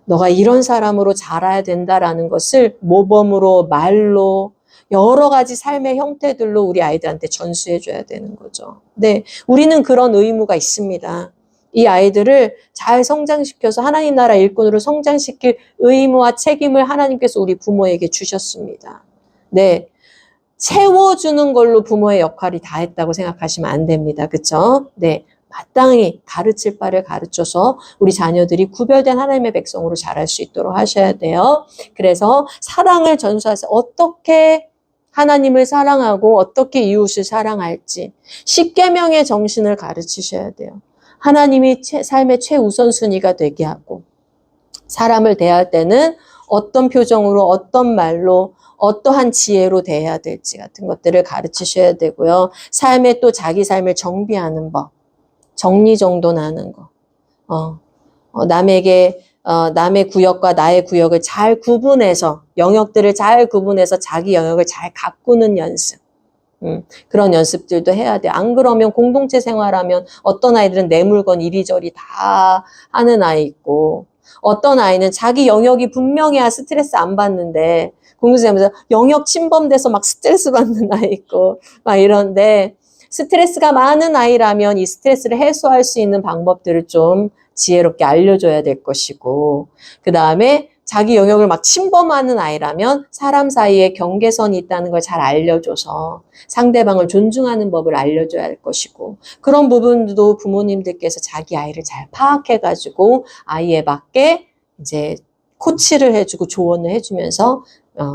너가 이런 사람으로 자라야 된다라는 것을 모범으로, 말로, 여러 가지 삶의 형태들로 우리 아이들한테 전수해줘야 되는 거죠. 네, 우리는 그런 의무가 있습니다. 이 아이들을 잘 성장시켜서 하나님 나라 일꾼으로 성장시킬 의무와 책임을 하나님께서 우리 부모에게 주셨습니다. 네, 채워주는 걸로 부모의 역할이 다 했다고 생각하시면 안 됩니다. 그렇죠? 네, 마땅히 가르칠 바를 가르쳐서 우리 자녀들이 구별된 하나님의 백성으로 자랄 수 있도록 하셔야 돼요. 그래서 사랑을 전수하세요. 어떻게 하나님을 사랑하고 어떻게 이웃을 사랑할지 십계명의 정신을 가르치셔야 돼요. 하나님이 삶의 최우선순위가 되게 하고 사람을 대할 때는 어떤 표정으로 어떤 말로 어떠한 지혜로 대해야 될지 같은 것들을 가르치셔야 되고요. 삶에 또 자기 삶을 정비하는 법, 정리정돈하는 거, 남의 구역과 나의 구역을 잘 구분해서 영역들을 잘 구분해서 자기 영역을 잘 가꾸는 연습. 그런 연습들도 해야 돼. 안 그러면 공동체 생활하면 어떤 아이들은 내 물건 이리저리 다 하는 아이 있고 어떤 아이는 자기 영역이 분명해야 스트레스 안 받는데 공동체 하면서 영역 침범돼서 막 스트레스 받는 아이 있고 막 이런데 스트레스가 많은 아이라면 이 스트레스를 해소할 수 있는 방법들을 좀 지혜롭게 알려줘야 될 것이고 그 다음에 자기 영역을 막 침범하는 아이라면 사람 사이에 경계선이 있다는 걸 잘 알려줘서 상대방을 존중하는 법을 알려줘야 할 것이고 그런 부분도 부모님들께서 자기 아이를 잘 파악해가지고 아이에 맞게 이제 코치를 해주고 조언을 해주면서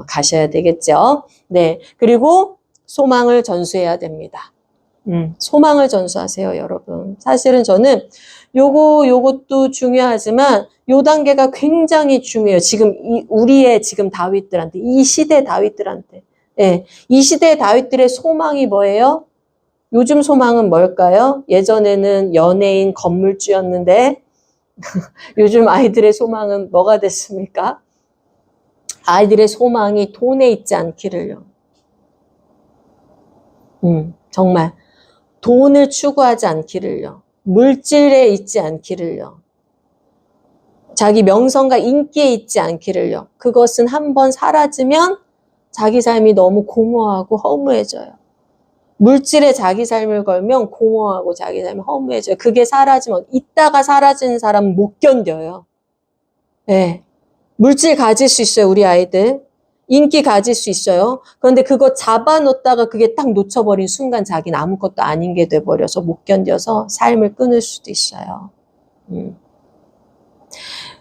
가셔야 되겠죠. 네, 그리고 소망을 전수해야 됩니다. 소망을 전수하세요, 여러분. 사실은 저는 요것도 중요하지만 요 단계가 굉장히 중요해요. 지금 우리의 지금 다윗들한테, 이 시대 다윗들한테. 예. 이 시대 다윗들의 소망이 뭐예요? 요즘 소망은 뭘까요? 예전에는 연예인, 건물주였는데 요즘 아이들의 소망은 뭐가 됐습니까? 아이들의 소망이 돈에 있지 않기를요. 정말 돈을 추구하지 않기를요. 물질에 있지 않기를요. 자기 명성과 인기에 있지 않기를요. 그것은 한번 사라지면 자기 삶이 너무 공허하고 허무해져요. 물질에 자기 삶을 걸면 공허하고 자기 삶이 허무해져요. 그게 사라지면 있다가 사라지는 사람은 못 견뎌요. 네. 물질 가질 수 있어요, 우리 아이들. 인기 가질 수 있어요. 그런데 그거 잡아놓다가 그게 딱 놓쳐버린 순간 자기는 아무것도 아닌 게 돼버려서 못 견뎌서 삶을 끊을 수도 있어요.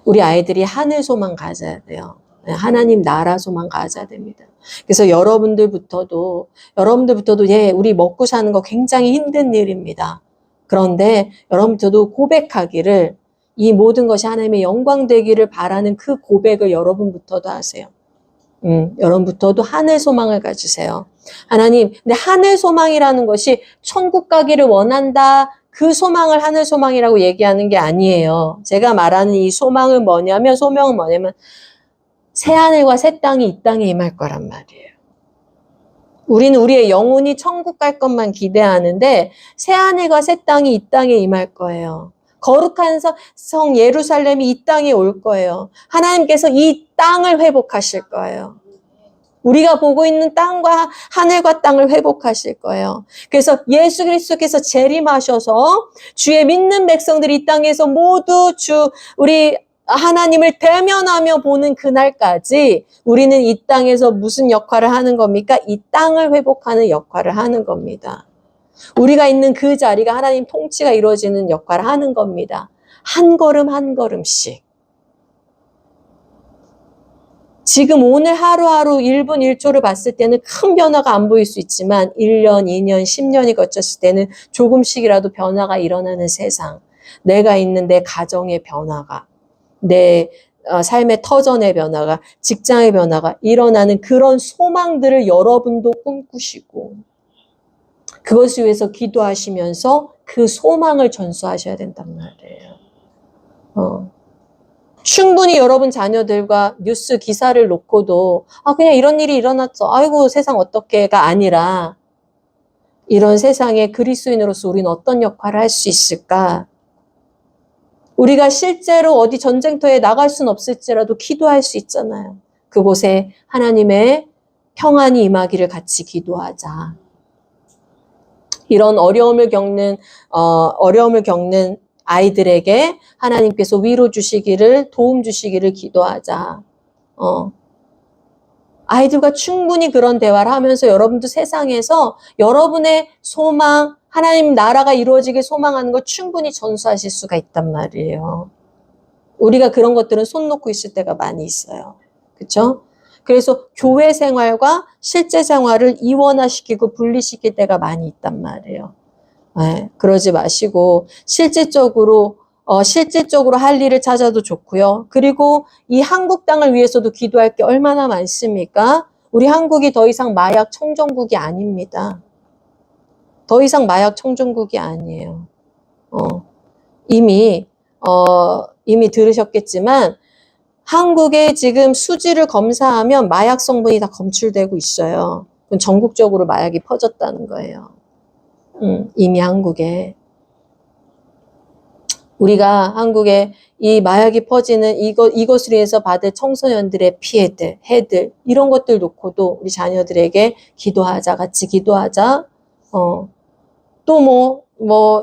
우리 아이들이 하늘 소망 가져야 돼요. 하나님 나라 소망 가져야 됩니다. 그래서 여러분들부터도 예, 우리 먹고 사는 거 굉장히 힘든 일입니다. 그런데 여러분들도 고백하기를 이 모든 것이 하나님의 영광 되기를 바라는 그 고백을 여러분부터도 하세요. 여러분부터도 하늘 소망을 가지세요. 하나님, 근데 하늘 소망이라는 것이 천국 가기를 원한다. 그 소망을 하늘 소망이라고 얘기하는 게 아니에요. 제가 말하는 이 소망은 뭐냐면 새하늘과 새 땅이 이 땅에 임할 거란 말이에요. 우리는 우리의 영혼이 천국 갈 것만 기대하는데 새하늘과 새 땅이 이 땅에 임할 거예요. 거룩한 성 예루살렘이 이 땅에 올 거예요. 하나님께서 이 땅을 회복하실 거예요. 우리가 보고 있는 땅과 하늘과 땅을 회복하실 거예요. 그래서 예수 그리스도께서 재림하셔서 주의 믿는 백성들이 이 땅에서 모두 우리 하나님을 대면하며 보는 그날까지 우리는 이 땅에서 무슨 역할을 하는 겁니까? 이 땅을 회복하는 역할을 하는 겁니다. 우리가 있는 그 자리가 하나님 통치가 이루어지는 역할을 하는 겁니다. 한 걸음 한 걸음씩. 지금 오늘 하루하루 1분 1초를 봤을 때는 큰 변화가 안 보일 수 있지만 1년, 2년, 10년이 거쳤을 때는 조금씩이라도 변화가 일어나는 세상. 내가 있는 내 가정의 변화가, 내 삶의 터전의 변화가, 직장의 변화가 일어나는 그런 소망들을 여러분도 꿈꾸시고 그것을 위해서 기도하시면서 그 소망을 전수하셔야 된단 말이에요. 충분히 여러분 자녀들과 뉴스 기사를 놓고도 그냥 이런 일이 일어났어. 아이고 세상 어떡해가 아니라 이런 세상에 그리스도인으로서 우리는 어떤 역할을 할 수 있을까? 우리가 실제로 어디 전쟁터에 나갈 수는 없을지라도 기도할 수 있잖아요. 그곳에 하나님의 평안이 임하기를 같이 기도하자. 이런 어려움을 겪는 아이들에게 하나님께서 위로 주시기를, 도움 주시기를 기도하자. 아이들과 충분히 그런 대화를 하면서 여러분도 세상에서 여러분의 소망, 하나님 나라가 이루어지길 소망하는 걸 충분히 전수하실 수가 있단 말이에요. 우리가 그런 것들은 손 놓고 있을 때가 많이 있어요. 그렇죠? 그래서 교회 생활과 실제 생활을 이원화시키고 분리시킬 때가 많이 있단 말이에요. 네, 그러지 마시고 실질적으로 할 일을 찾아도 좋고요. 그리고 이 한국 땅을 위해서도 기도할 게 얼마나 많습니까? 우리 한국이 더 이상 마약 청정국이 아닙니다. 더 이상 마약 청정국이 아니에요. 이미 들으셨겠지만 한국에 지금 수지를 검사하면 마약 성분이 다 검출되고 있어요. 그럼 전국적으로 마약이 퍼졌다는 거예요. 이미 한국에. 우리가 한국에 이 마약이 퍼지는 이것으로 인해서 받을 청소년들의 피해들, 해들, 이런 것들 놓고도 우리 자녀들에게 기도하자, 같이 기도하자. 또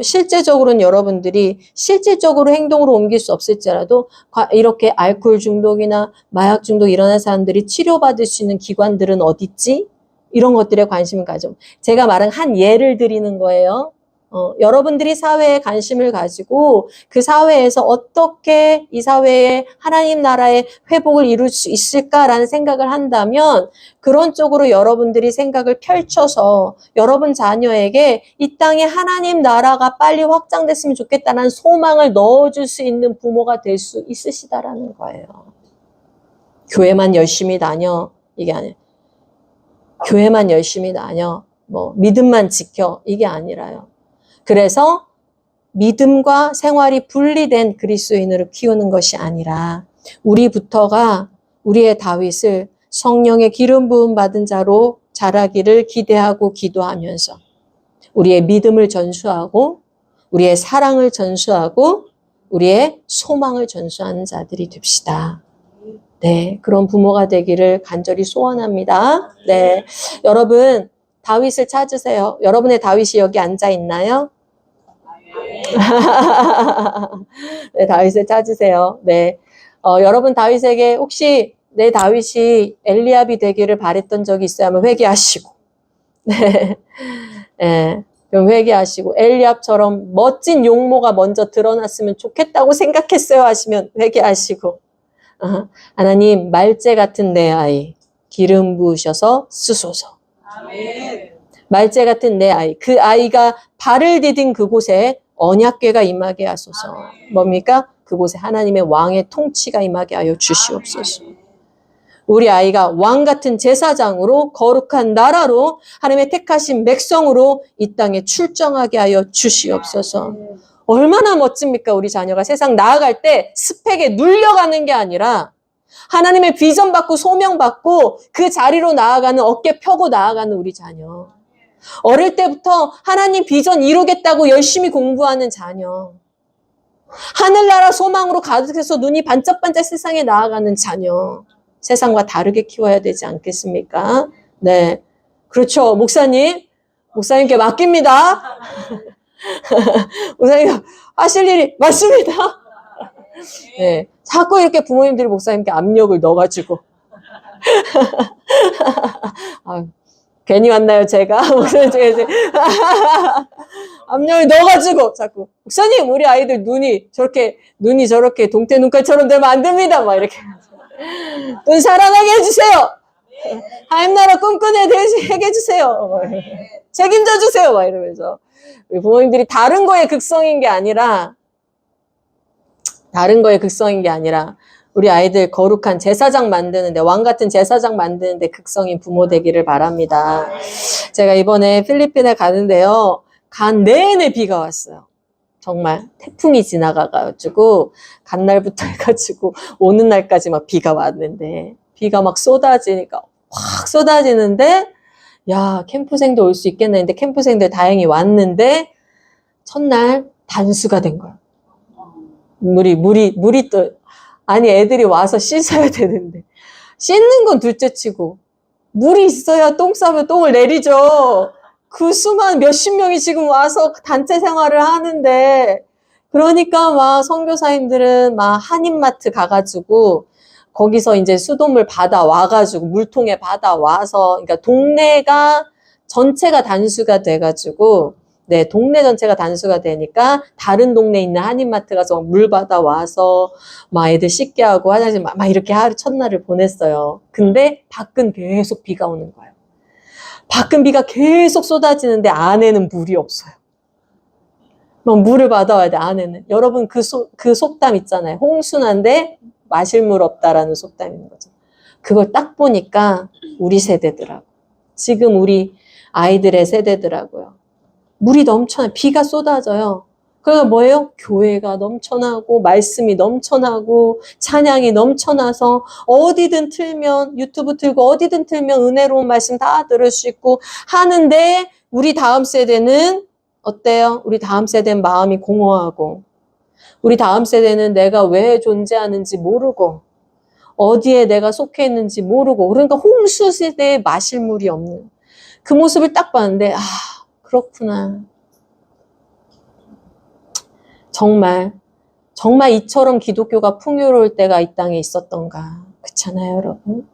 실제적으로는 여러분들이 실질적으로 행동으로 옮길 수 없을지라도 이렇게 알코올 중독이나 마약 중독 일어난 사람들이 치료받을 수 있는 기관들은 어디 있지? 이런 것들에 관심을 가져. 제가 말한 한 예를 드리는 거예요. 여러분들이 사회에 관심을 가지고 그 사회에서 어떻게 이 사회에 하나님 나라의 회복을 이룰 수 있을까라는 생각을 한다면 그런 쪽으로 여러분들이 생각을 펼쳐서 여러분 자녀에게 이 땅에 하나님 나라가 빨리 확장됐으면 좋겠다는 소망을 넣어줄 수 있는 부모가 될 수 있으시다라는 거예요. 교회만 열심히 다녀 이게 아니에요. 교회만 열심히 다녀 믿음만 지켜 이게 아니라요. 그래서 믿음과 생활이 분리된 그리스도인으로 키우는 것이 아니라 우리부터가 우리의 다윗을 성령의 기름 부음 받은 자로 자라기를 기대하고 기도하면서 우리의 믿음을 전수하고 우리의 사랑을 전수하고 우리의 소망을 전수하는 자들이 됩시다. 네, 그런 부모가 되기를 간절히 소원합니다. 네, 여러분 다윗을 찾으세요. 여러분의 다윗이 여기 앉아 있나요? 네, 다윗을 찾으세요. 네, 여러분 다윗에게 혹시 내 다윗이 엘리압이 되기를 바랬던 적이 있어야 하면 회개하시고, 네, 네, 그럼 회개하시고 엘리압처럼 멋진 용모가 먼저 드러났으면 좋겠다고 생각했어요 하시면 회개하시고, 하나님 말재 같은 내 아이 기름 부으셔서 쓰소서. 아멘. 말재 같은 내 아이, 그 아이가 발을 디딘 그곳에 언약궤가 임하게 하소서. 뭡니까? 그곳에 하나님의 왕의 통치가 임하게 하여 주시옵소서. 우리 아이가 왕 같은 제사장으로 거룩한 나라로 하나님의 택하신 백성으로 이 땅에 출정하게 하여 주시옵소서. 얼마나 멋집니까? 우리 자녀가 세상 나아갈 때 스펙에 눌려가는 게 아니라 하나님의 비전 받고 소명 받고 그 자리로 나아가는 어깨 펴고 나아가는 우리 자녀. 어릴 때부터 하나님 비전 이루겠다고 열심히 공부하는 자녀. 하늘나라 소망으로 가득해서 눈이 반짝반짝 세상에 나아가는 자녀. 세상과 다르게 키워야 되지 않겠습니까? 네. 그렇죠. 목사님께 맡깁니다. 목사님 하실 일이 맞습니다. 네. 자꾸 이렇게 부모님들이 목사님께 압력을 넣어가지고. 괜히 왔나요, 제가? 압력을 넣어가지고, 자꾸. 목사님, 우리 아이들 눈이 저렇게 동태 눈깔처럼 되면 안 됩니다. 막 이렇게. 눈 사랑하게 해주세요. 하나님 나라 꿈꾸게 해주세요. 책임져 주세요. 막 이러면서. 우리 부모님들이 다른 거에 극성인 게 아니라, 우리 아이들 거룩한 제사장 만드는데, 왕 같은 제사장 만드는데 극성인 부모 되기를 바랍니다. 제가 이번에 필리핀에 가는데요. 간 내내 비가 왔어요. 정말 태풍이 지나가가지고 간 날부터 해가지고 오는 날까지 막 비가 왔는데, 비가 막 쏟아지니까 확 쏟아지는데, 야, 캠프생도 올 수 있겠네 했는데 캠프생들 다행히 왔는데 첫날 단수가 된 거야. 물이 또, 아니 애들이 와서 씻어야 되는데 씻는 건 둘째치고 물이 있어야 똥 싸면 똥을 내리죠. 그 수만 몇십 명이 지금 와서 단체 생활을 하는데, 그러니까 막 선교사님들은 막 한인마트 가가지고 거기서 이제 수돗물 받아와가지고 물통에 받아와서, 그러니까 동네가 전체가 단수가 돼가지고, 네, 동네 전체가 단수가 되니까 다른 동네에 있는 한인마트 가서 물 받아와서 막 애들 씻게 하고 화장실 막 이렇게 하루 첫날을 보냈어요. 근데 밖은 계속 비가 오는 거예요. 밖은 비가 계속 쏟아지는데 안에는 물이 없어요. 막 물을 받아와야 돼, 안에는. 여러분 그 속담 있잖아요. 홍순한데 마실 물 없다라는 속담이 있는 거죠. 그걸 딱 보니까 우리 세대더라고. 지금 우리 아이들의 세대더라고요. 물이 넘쳐나요. 비가 쏟아져요. 그러니까 뭐예요? 교회가 넘쳐나고 말씀이 넘쳐나고 찬양이 넘쳐나서 어디든 틀면, 유튜브 틀고 어디든 틀면 은혜로운 말씀 다 들을 수 있고 하는데, 우리 다음 세대는 어때요? 우리 다음 세대는 마음이 공허하고, 우리 다음 세대는 내가 왜 존재하는지 모르고 어디에 내가 속해 있는지 모르고, 그러니까 홍수 세대에 마실 물이 없는 그 모습을 딱 봤는데, 아, 그렇구나. 정말 이처럼 기독교가 풍요로울 때가 이 땅에 있었던가. 그렇잖아요, 여러분?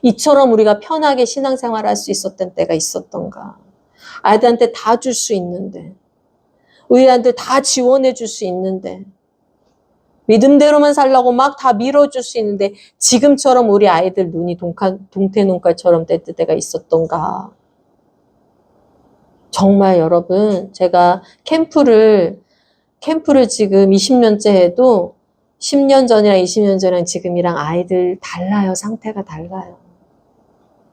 이처럼 우리가 편하게 신앙생활 할 수 있었던 때가 있었던가. 아이들한테 다 줄 수 있는데, 우리한테 다 지원해 줄 수 있는데, 믿음대로만 살라고 막 다 밀어줄 수 있는데, 지금처럼 우리 아이들 눈이 동태눈깔처럼 될 때가 있었던가. 정말 여러분, 제가 캠프를 지금 20년째 해도 10년 전이랑 20년 전이랑 지금이랑 아이들 달라요. 상태가 달라요.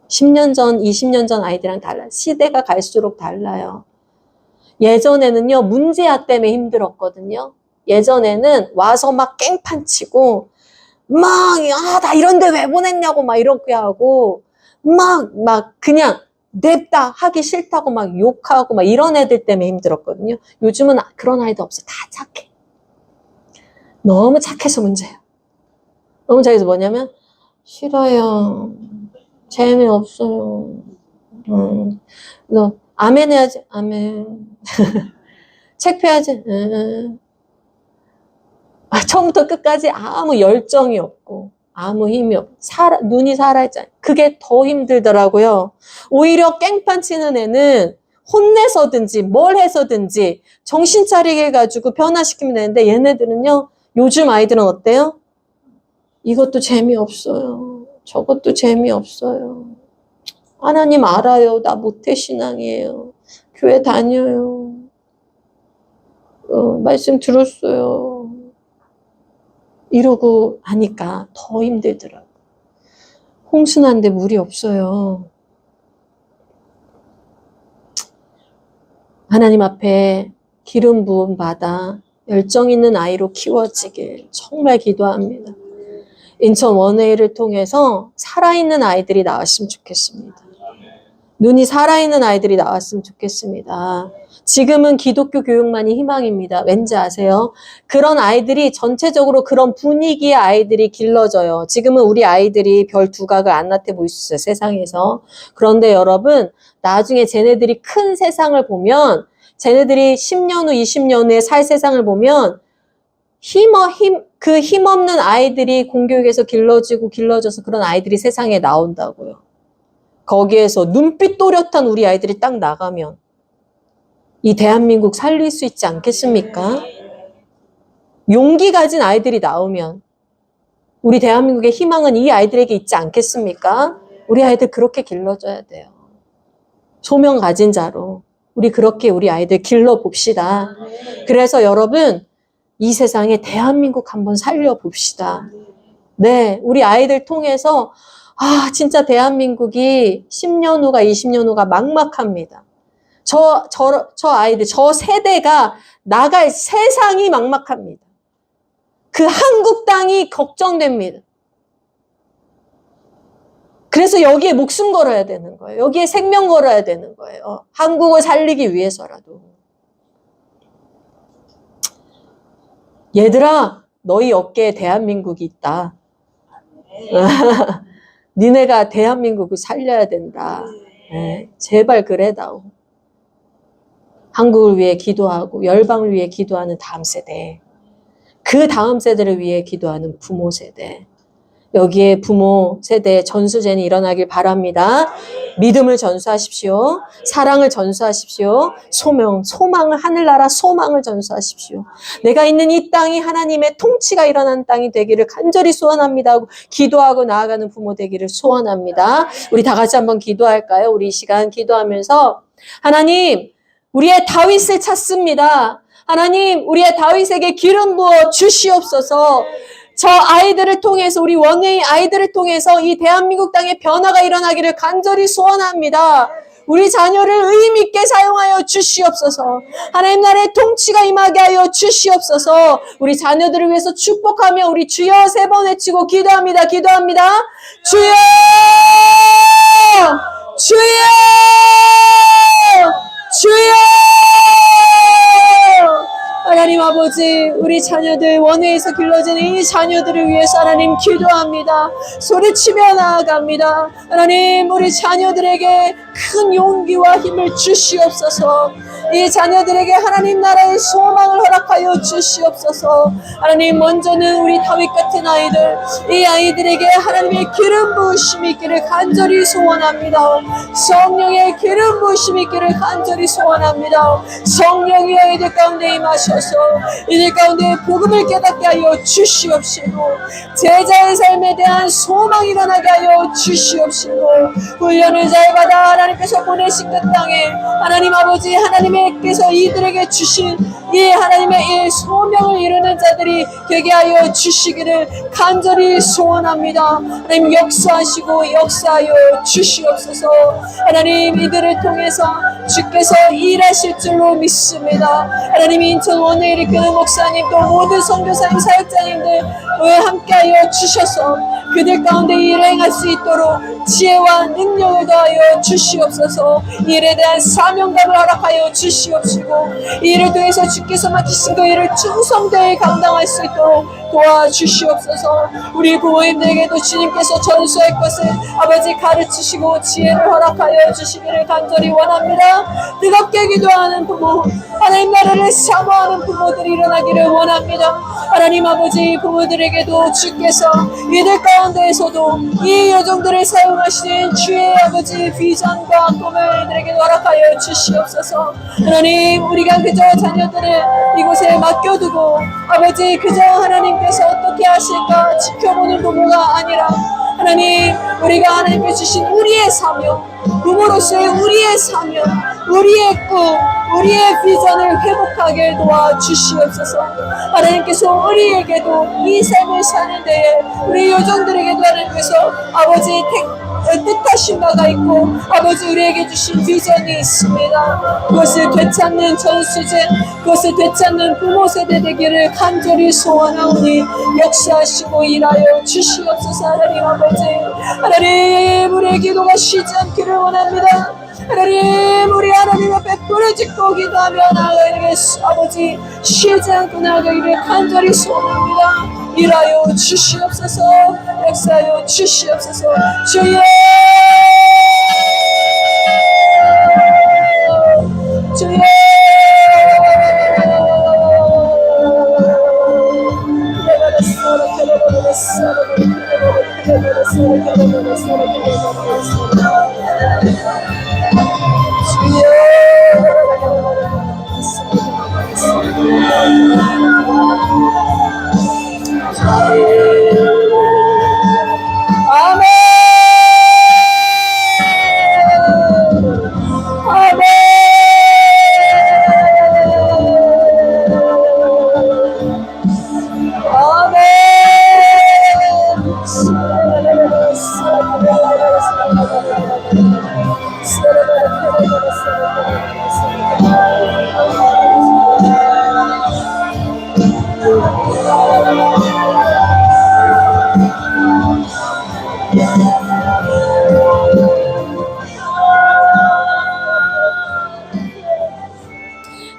10년 전, 20년 전 아이들이랑 달라요. 시대가 갈수록 달라요. 예전에는요, 문제아 때문에 힘들었거든요. 예전에는 와서 막 깽판 치고, 나 이런데 왜 보냈냐고 막 이렇게 하고, 그냥 냅다 하기 싫다고 막 욕하고 막 이런 애들 때문에 힘들었거든요. 요즘은 그런 아이도 없어. 다 착해. 너무 착해서 문제예요. 너무 착해서 뭐냐면, 싫어요. 재미없어요. 너 아멘 해야지. 아멘. 책 펴야지. 처음부터 끝까지 아무 열정이 없고 아무 힘이 없고 눈이 살아있잖아요. 그게 더 힘들더라고요. 오히려 깽판 치는 애는 혼내서든지 뭘 해서든지 정신 차리게 해가지고 변화시키면 되는데, 얘네들은요, 요즘 아이들은 어때요? 이것도 재미없어요. 저것도 재미없어요. 하나님 알아요. 나 모태신앙이에요. 교회 다녀요. 말씀 들었어요. 이러고 하니까 더 힘들더라고. 홍순한데 물이 없어요. 하나님 앞에 기름 부음 받아 열정 있는 아이로 키워지길 정말 기도합니다. 인천 원웨이를 통해서 살아있는 아이들이 나왔으면 좋겠습니다. 눈이 살아있는 아이들이 나왔으면 좋겠습니다. 지금은 기독교 교육만이 희망입니다. 왠지 아세요? 그런 아이들이 전체적으로 그런 분위기의 아이들이 길러져요. 지금은 우리 아이들이 별 두각을 안 나타내 보일 수 있어요. 세상에서. 그런데 여러분, 나중에 쟤네들이 큰 세상을 보면, 쟤네들이 10년 후, 20년 후에 살 세상을 보면 그 힘없는 아이들이 공교육에서 길러져서 그런 아이들이 세상에 나온다고요. 거기에서 눈빛 또렷한 우리 아이들이 딱 나가면 이 대한민국 살릴 수 있지 않겠습니까? 용기 가진 아이들이 나오면 우리 대한민국의 희망은 이 아이들에게 있지 않겠습니까? 우리 아이들 그렇게 길러줘야 돼요. 소명 가진 자로 우리 그렇게 우리 아이들 길러봅시다. 그래서 여러분, 이 세상에 대한민국 한번 살려봅시다. 네, 우리 아이들 통해서 진짜 대한민국이 10년 후가 20년 후가 막막합니다. 저 아이들, 저 세대가 나갈 세상이 막막합니다. 그 한국 땅이 걱정됩니다. 그래서 여기에 목숨 걸어야 되는 거예요. 여기에 생명 걸어야 되는 거예요. 한국을 살리기 위해서라도. 얘들아, 너희 어깨에 대한민국이 있다. 니네가 대한민국을 살려야 된다. 네, 제발 그래다오. 한국을 위해 기도하고 열방을 위해 기도하는 다음 세대, 그 다음 세대를 위해 기도하는 부모 세대, 여기에 부모 세대의 전수제는 일어나길 바랍니다. 믿음을 전수하십시오. 사랑을 전수하십시오. 소망을, 하늘나라 소망을 전수하십시오. 내가 있는 이 땅이 하나님의 통치가 일어나는 땅이 되기를 간절히 소원합니다 하고 기도하고 나아가는 부모 되기를 소원합니다. 우리 다 같이 한번 기도할까요? 우리 이 시간 기도하면서 하나님, 우리의 다윗을 찾습니다. 하나님, 우리의 다윗에게 기름 부어 주시옵소서. 저 아이들을 통해서, 우리 원웨이 아이들을 통해서 이 대한민국 땅에 변화가 일어나기를 간절히 소원합니다. 우리 자녀를 의미 있게 사용하여 주시옵소서. 하나님 나라의 통치가 임하게 하여 주시옵소서. 우리 자녀들을 위해서 축복하며 우리 주여 3번 외치고 기도합니다. 기도합니다. 주여! 주여! 주여! 하나님 아버지, 우리 자녀들, 원회에서 길러지는 이 자녀들을 위해서 하나님 기도합니다. 소리치며 나아갑니다. 하나님, 우리 자녀들에게 큰 용기와 힘을 주시옵소서. 이 자녀들에게 하나님 나라의 소망을 허락하여 주시옵소서. 하나님, 먼저는 우리 다윗 같은 아이들, 이 아이들에게 하나님의 기름 부으심이 있기를 간절히 소원합니다. 성령의 기름 부으심이 있기를 간절히 소원합니다. 성령이 아이들 가운데 임하셔서 이들 가운데 복음을 깨닫게 하여 주시옵시고, 제자의 삶에 대한 소망이 일어나게 하여 주시옵시고, 훈련을 잘 받아 하나님께서 보내신 그 땅에 하나님 아버지, 하나님께서 이들에게 주신 이 하나님의 이 소명을 이루는 자들이 되게 하여 주시기를 간절히 소원합니다. 하나님 역사하시고 역사하여 주시옵소서. 하나님, 이들을 통해서 주께서 일하실 줄로 믿습니다. 하나님, 인천 원회를 이끄는 목사님, 또 모든 선교사님, 사역자님들 함께하여 주셔서 그들 가운데 일을 행할 수 있도록 지혜와 능력을 더하여 주시옵소서. 일에 대한 사명감을 허락하여 주시옵시고, 이를 통해서 주께서 맡기신 그 일을 충성되이 감당할 수 있도록 도와주시옵소서. 우리 부모님들에게도 주님께서 전수할 것을 아버지 가르치시고 지혜를 허락하여 주시기를 간절히 원합니다. 뜨겁게 기도하는 부모, 하나님 나라를 사모하는 부모들이 일어나기를 원합니다. 하나님 아버지, 부모들에게도 주께서 이들 가운데에서도 이 여종들을 사용하시는 주의 아버지 비전과 꿈을 이들에게 허락하여 주시옵소서. 하나님, 우리가 그저 자녀들을 이곳에 맡겨두고 아버지 그저 하나님께서 어떻게 하실까 지켜보는 부모가 아니라, 하나님, 우리가 하나님께 주신 우리의 사명, 부모로서의 우리의 사명, 우리의 꿈, 우리의 비전을 회복하게 도와주시옵소서. 하나님께서 우리에게도 이 삶을 사는 데에 우리 요정들에게도 하나님께서 아버지 뜻하신 바가 있고 아버지 우리에게 주신 비전이 있습니다. 그것을 되찾는 전수제, 그것을 되찾는 부모 세대 되기를 간절히 소원하오니 역사하시고 일하여 주시옵소서. 하나님 아버지, 하나님, 우리의 기도가 쉬지 않기를 원합니다. 하나님, 우리 하나님 앞에 불을 짓고 기도하며 나아가겠소. 아버지, 쉬지 않고 나아가기를 간절히 소원합니다. 일하여 주시옵소서. 역사하여 주시옵소서. 주여, 주여. 아멘.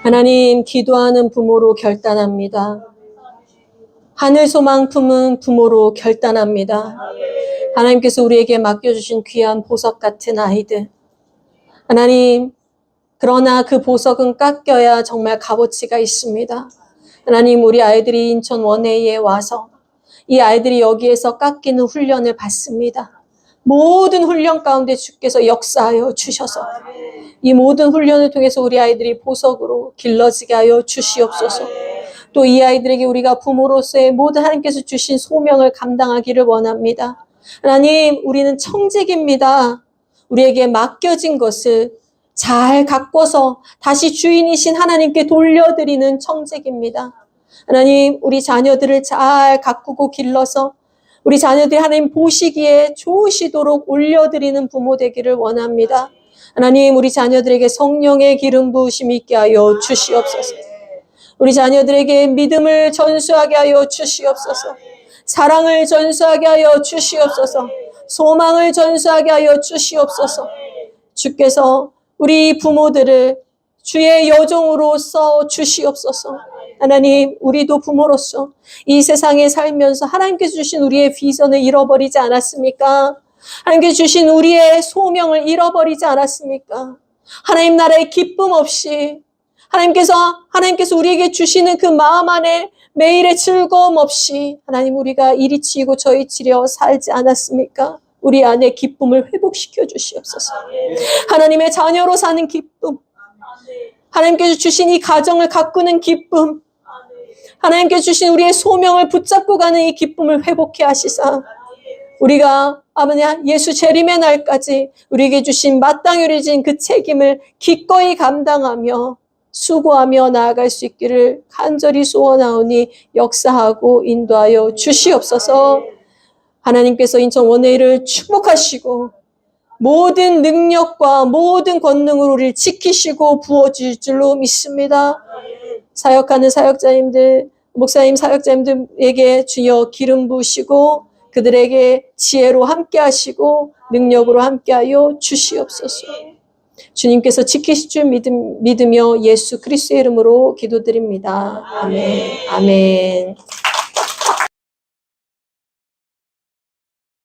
하나님, 기도하는 부모로 결단합니다. 하늘 소망 품은 부모로 결단합니다. 하나님께서 우리에게 맡겨주신 귀한 보석 같은 아이들. 하나님, 그러나 그 보석은 깎여야 정말 값어치가 있습니다. 하나님, 우리 아이들이 인천 원에이에 와서 이 아이들이 여기에서 깎이는 훈련을 받습니다. 모든 훈련 가운데 주께서 역사하여 주셔서 이 모든 훈련을 통해서 우리 아이들이 보석으로 길러지게 하여 주시옵소서. 또 이 아이들에게 우리가 부모로서의 모든 하나님께서 주신 소명을 감당하기를 원합니다. 하나님, 우리는 청직입니다. 우리에게 맡겨진 것을 잘 가꿔서 다시 주인이신 하나님께 돌려드리는 청직입니다. 하나님, 우리 자녀들을 잘 가꾸고 길러서 우리 자녀들이 하나님 보시기에 좋으시도록 올려드리는 부모 되기를 원합니다. 하나님, 우리 자녀들에게 성령의 기름 부으심이 있게 하여 주시옵소서. 우리 자녀들에게 믿음을 전수하게 하여 주시옵소서. 사랑을 전수하게 하여 주시옵소서. 소망을 전수하게 하여 주시옵소서. 주께서 우리 부모들을 주의 여종으로 써 주시옵소서. 하나님, 우리도 부모로서 이 세상에 살면서 하나님께서 주신 우리의 비전을 잃어버리지 않았습니까? 하나님께서 주신 우리의 소명을 잃어버리지 않았습니까? 하나님 나라의 기쁨 없이 하나님께서 우리에게 주시는 그 마음 안에 매일의 즐거움 없이 하나님 우리가 이리 치이고 저리 치려 살지 않았습니까? 우리 안에 기쁨을 회복시켜 주시옵소서. 하나님의 자녀로 사는 기쁨, 하나님께서 주신 이 가정을 가꾸는 기쁨, 하나님께서 주신 우리의 소명을 붙잡고 가는 이 기쁨을 회복해 하시사 우리가 아버지 예수 재림의 날까지 우리에게 주신 마땅히 여겨진 그 책임을 기꺼이 감당하며 수고하며 나아갈 수 있기를 간절히 소원하오니 역사하고 인도하여 주시옵소서. 하나님께서 인천 원에이를 축복하시고 모든 능력과 모든 권능으로 우리를 지키시고 부어줄 줄로 믿습니다. 사역하는 사역자님들, 목사님 사역자님들에게 주여 기름 부으시고 그들에게 지혜로 함께 하시고 능력으로 함께 하여 주시옵소서. 주님께서 지키실 줄 믿으며 예수 그리스도의 이름으로 기도드립니다. 아멘. 아멘.